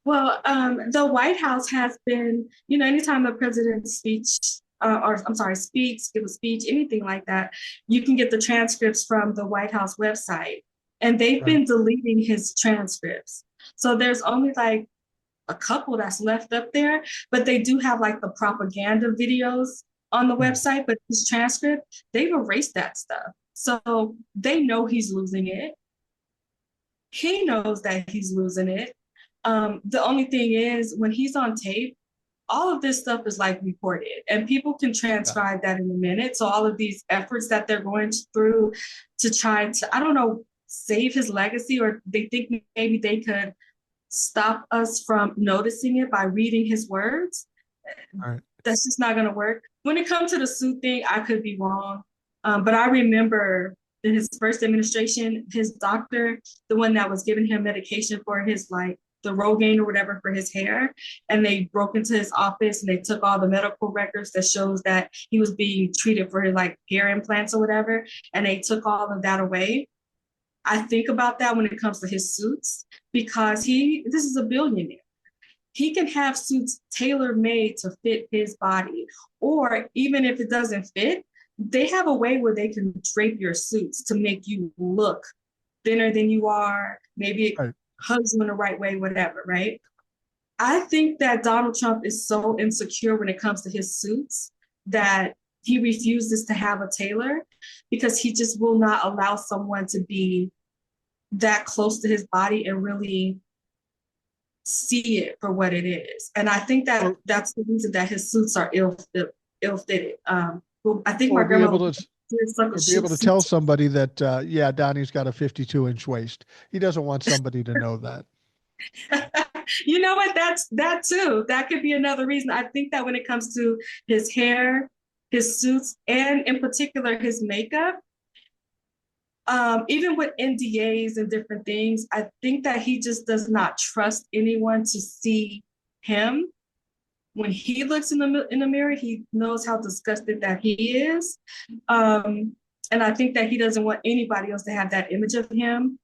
Well, the White House has been, anytime the president speech, or I'm sorry, speaks, give a speech, anything like that, you can get the transcripts from the White House website. And they've Right. been deleting his transcripts. So there's only like a couple that's left up there, but they do have like the propaganda videos on the Hmm. website, but his transcript, they've erased that stuff. So they know he's losing it. He knows that he's losing it. The only thing is, when he's on tape, all of this stuff is like reported, and people can Yeah. transcribe that in a minute. So all of these efforts that they're going through to try to, I don't know, save his legacy, or they think maybe they could stop us from noticing it by reading his words. All right. That's just not going to work. When it comes to the suit thing, I could be wrong. But I remember in his first administration, his doctor, the one that was giving him medication for his like the Rogaine or whatever for his hair, and they broke into his office and they took all the medical records that shows that he was being treated for his like hair implants or whatever, and they took all of that away. I think about that when it comes to his suits, because this is a billionaire. He can have suits tailor made to fit his body. Or even if it doesn't fit, they have a way where they can drape your suits to make you look thinner than you are. Maybe it Right. hugs you in the right way, whatever, right? I think that Donald Trump is so insecure when it comes to his suits that he refuses to have a tailor, because he just will not allow someone to be that close to his body and really see it for what it is. And I think that Or that's the reason that his suits are ill fitted. Well, I think my or be grandma able would to such a or be able chic to tell suit. somebody that yeah, Donnie's got a 52-inch waist. He doesn't want somebody to know that. You know what? That's that too. That could be another reason. I think that when it comes to his hair, his suits, and in particular his makeup, Even with NDAs and different things, I think that he just does not trust anyone to see him. When he looks in the mirror, he knows how disgusted that he is. And I think that he doesn't want anybody else to have that image of him.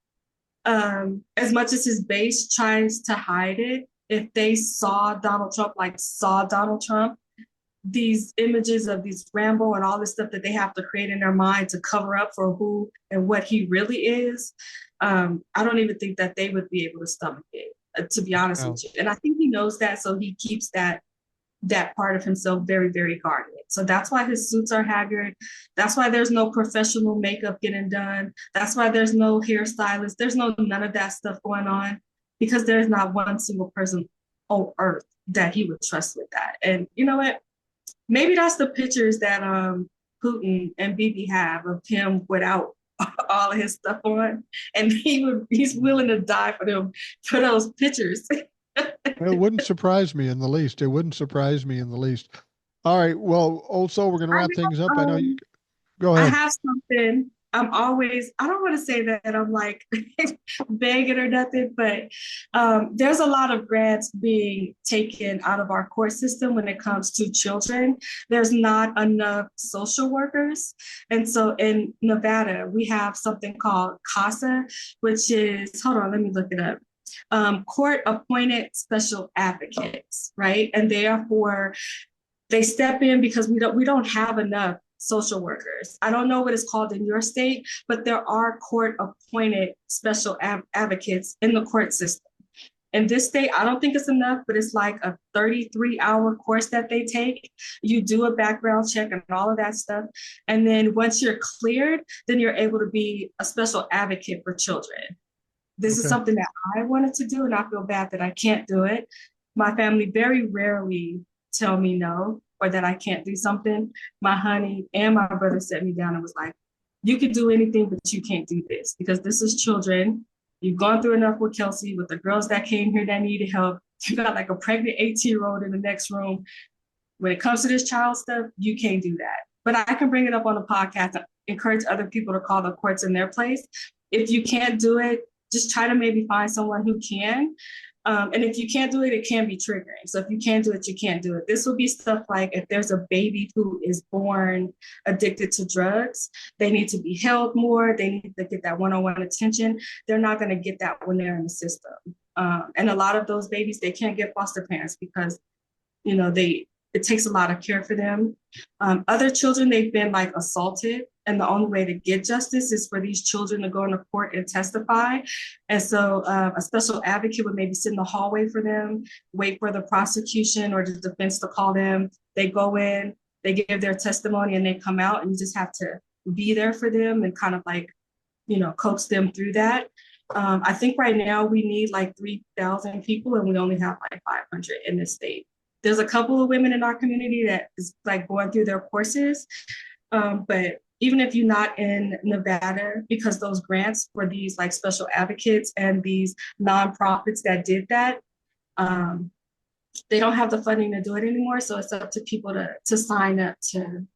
As much as his base tries to hide it, if they saw Donald Trump, these images of these Rambo and all this stuff that they have to create in their mind to cover up for who and what he really is, I don't even think that they would be able to stomach it, to be honest with you. And I think he knows that, so he keeps that part of himself very, very guarded. So that's why his suits are haggard. That's why there's no professional makeup getting done. That's why there's no hairstylist. There's none of that stuff going on, because there's not one single person on earth that he would trust with that. And you know what? Maybe that's the pictures that Putin and Bibi have of him without all of his stuff on, and he's willing to die for those pictures. It wouldn't surprise me in the least. It wouldn't surprise me in the least. All right. Well, also, we're going to wrap things up. I know you go I ahead. have something. I don't want to say that I'm like begging or nothing, but there's a lot of grants being taken out of our court system when it comes to children. There's not enough social workers. And so in Nevada, we have something called CASA, which is, hold on, let me look it up. Court appointed special advocates, right? And therefore they step in because we don't have enough social workers. I don't know what it's called in your state, but there are court appointed special advocates in the court system. In this state, I don't think it's enough, but it's like a 33-hour course that they take. You do a background check and all of that stuff. And then once you're cleared, then you're able to be a special advocate for children. This is something that I wanted to do, and I feel bad that I can't do it. My family very rarely tell me no or that I can't do something. My honey and my brother set me down and was like, you can do anything, but you can't do this, because this is children. You've gone through enough with Kelsey, with the girls that came here that needed help. You got like a pregnant 18-year-old in the next room. When it comes to this child stuff, you can't do that. But I can bring it up on a podcast and encourage other people to call the courts in their place. If you can't do it, just try to maybe find someone who can. And if you can't do it, it can be triggering. So if you can't do it, you can't do it. This will be stuff like if there's a baby who is born addicted to drugs, they need to be held more. They need to get that one-on-one attention. They're not going to get that when they're in the system. And a lot of those babies, they can't get foster parents because, it takes a lot of care for them. Other children, they've been like assaulted. And the only way to get justice is for these children to go into court and testify. And so a special advocate would maybe sit in the hallway for them, wait for the prosecution or the defense to call them. They go in, they give their testimony, and they come out, and you just have to be there for them and kind of like, coax them through that. I think right now we need like 3,000 people, and we only have like 500 in this state. There's a couple of women in our community that is like going through their courses, but even if you're not in Nevada, because those grants for these like special advocates and these nonprofits that did that, they don't have the funding to do it anymore. So it's up to people to sign up to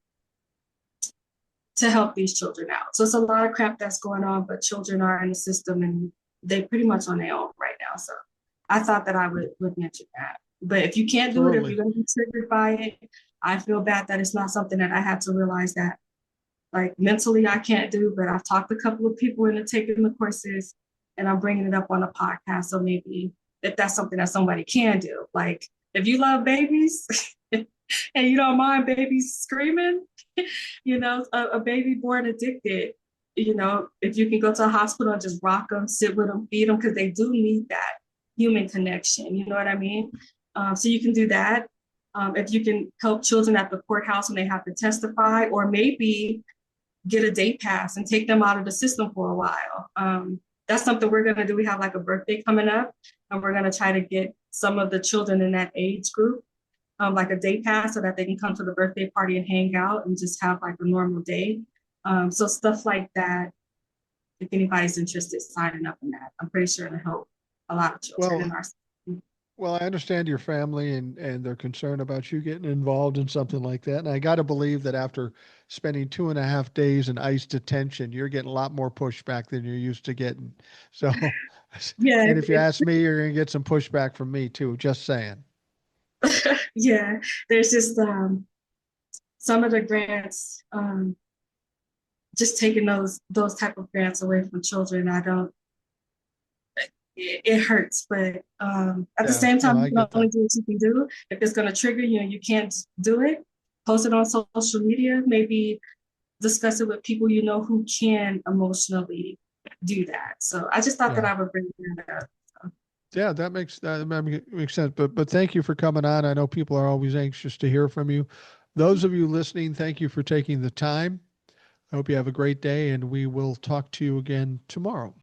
help these children out. So it's a lot of crap that's going on, but children are in the system and they pretty much on their own right now. So I thought that I would mention that. But if you can't do it, if you're going to be triggered by it, I feel bad that it's not something that I had to realize that like mentally I can't do, but I've talked to a couple of people into taking the courses, and I'm bringing it up on a podcast. So maybe if that's something that somebody can do, like if you love babies and you don't mind babies screaming, a baby born addicted, if you can go to a hospital and just rock them, sit with them, feed them, because they do need that human connection. You know what I mean? So you can do that. If you can help children at the courthouse when they have to testify, or maybe get a day pass and take them out of the system for a while. That's something we're going to do. We have like a birthday coming up, and we're going to try to get some of the children in that age group like a day pass so that they can come to the birthday party and hang out and just have like a normal day. So stuff like that, if anybody's interested, signing up in that, I'm pretty sure it'll help a lot of children in our system. Well, I understand your family and their concern about you getting involved in something like that. And I got to believe that after spending 2.5 days in ICE detention, you're getting a lot more pushback than you're used to getting. So, Yeah, and if you ask me, you're going to get some pushback from me too. Just saying. yeah. There's just some of the grants, just taking those type of grants away from children. I don't. It hurts, but at the Yeah, same no, time, you I can get only that. do what you can do. If it's going to trigger you and you can't do it, post it on social media. Maybe discuss it with people you know who can emotionally do that. So I just thought that Yeah. I would bring that up. Yeah, that makes sense. But thank you for coming on. I know people are always anxious to hear from you. Those of you listening, thank you for taking the time. I hope you have a great day, and we will talk to you again tomorrow.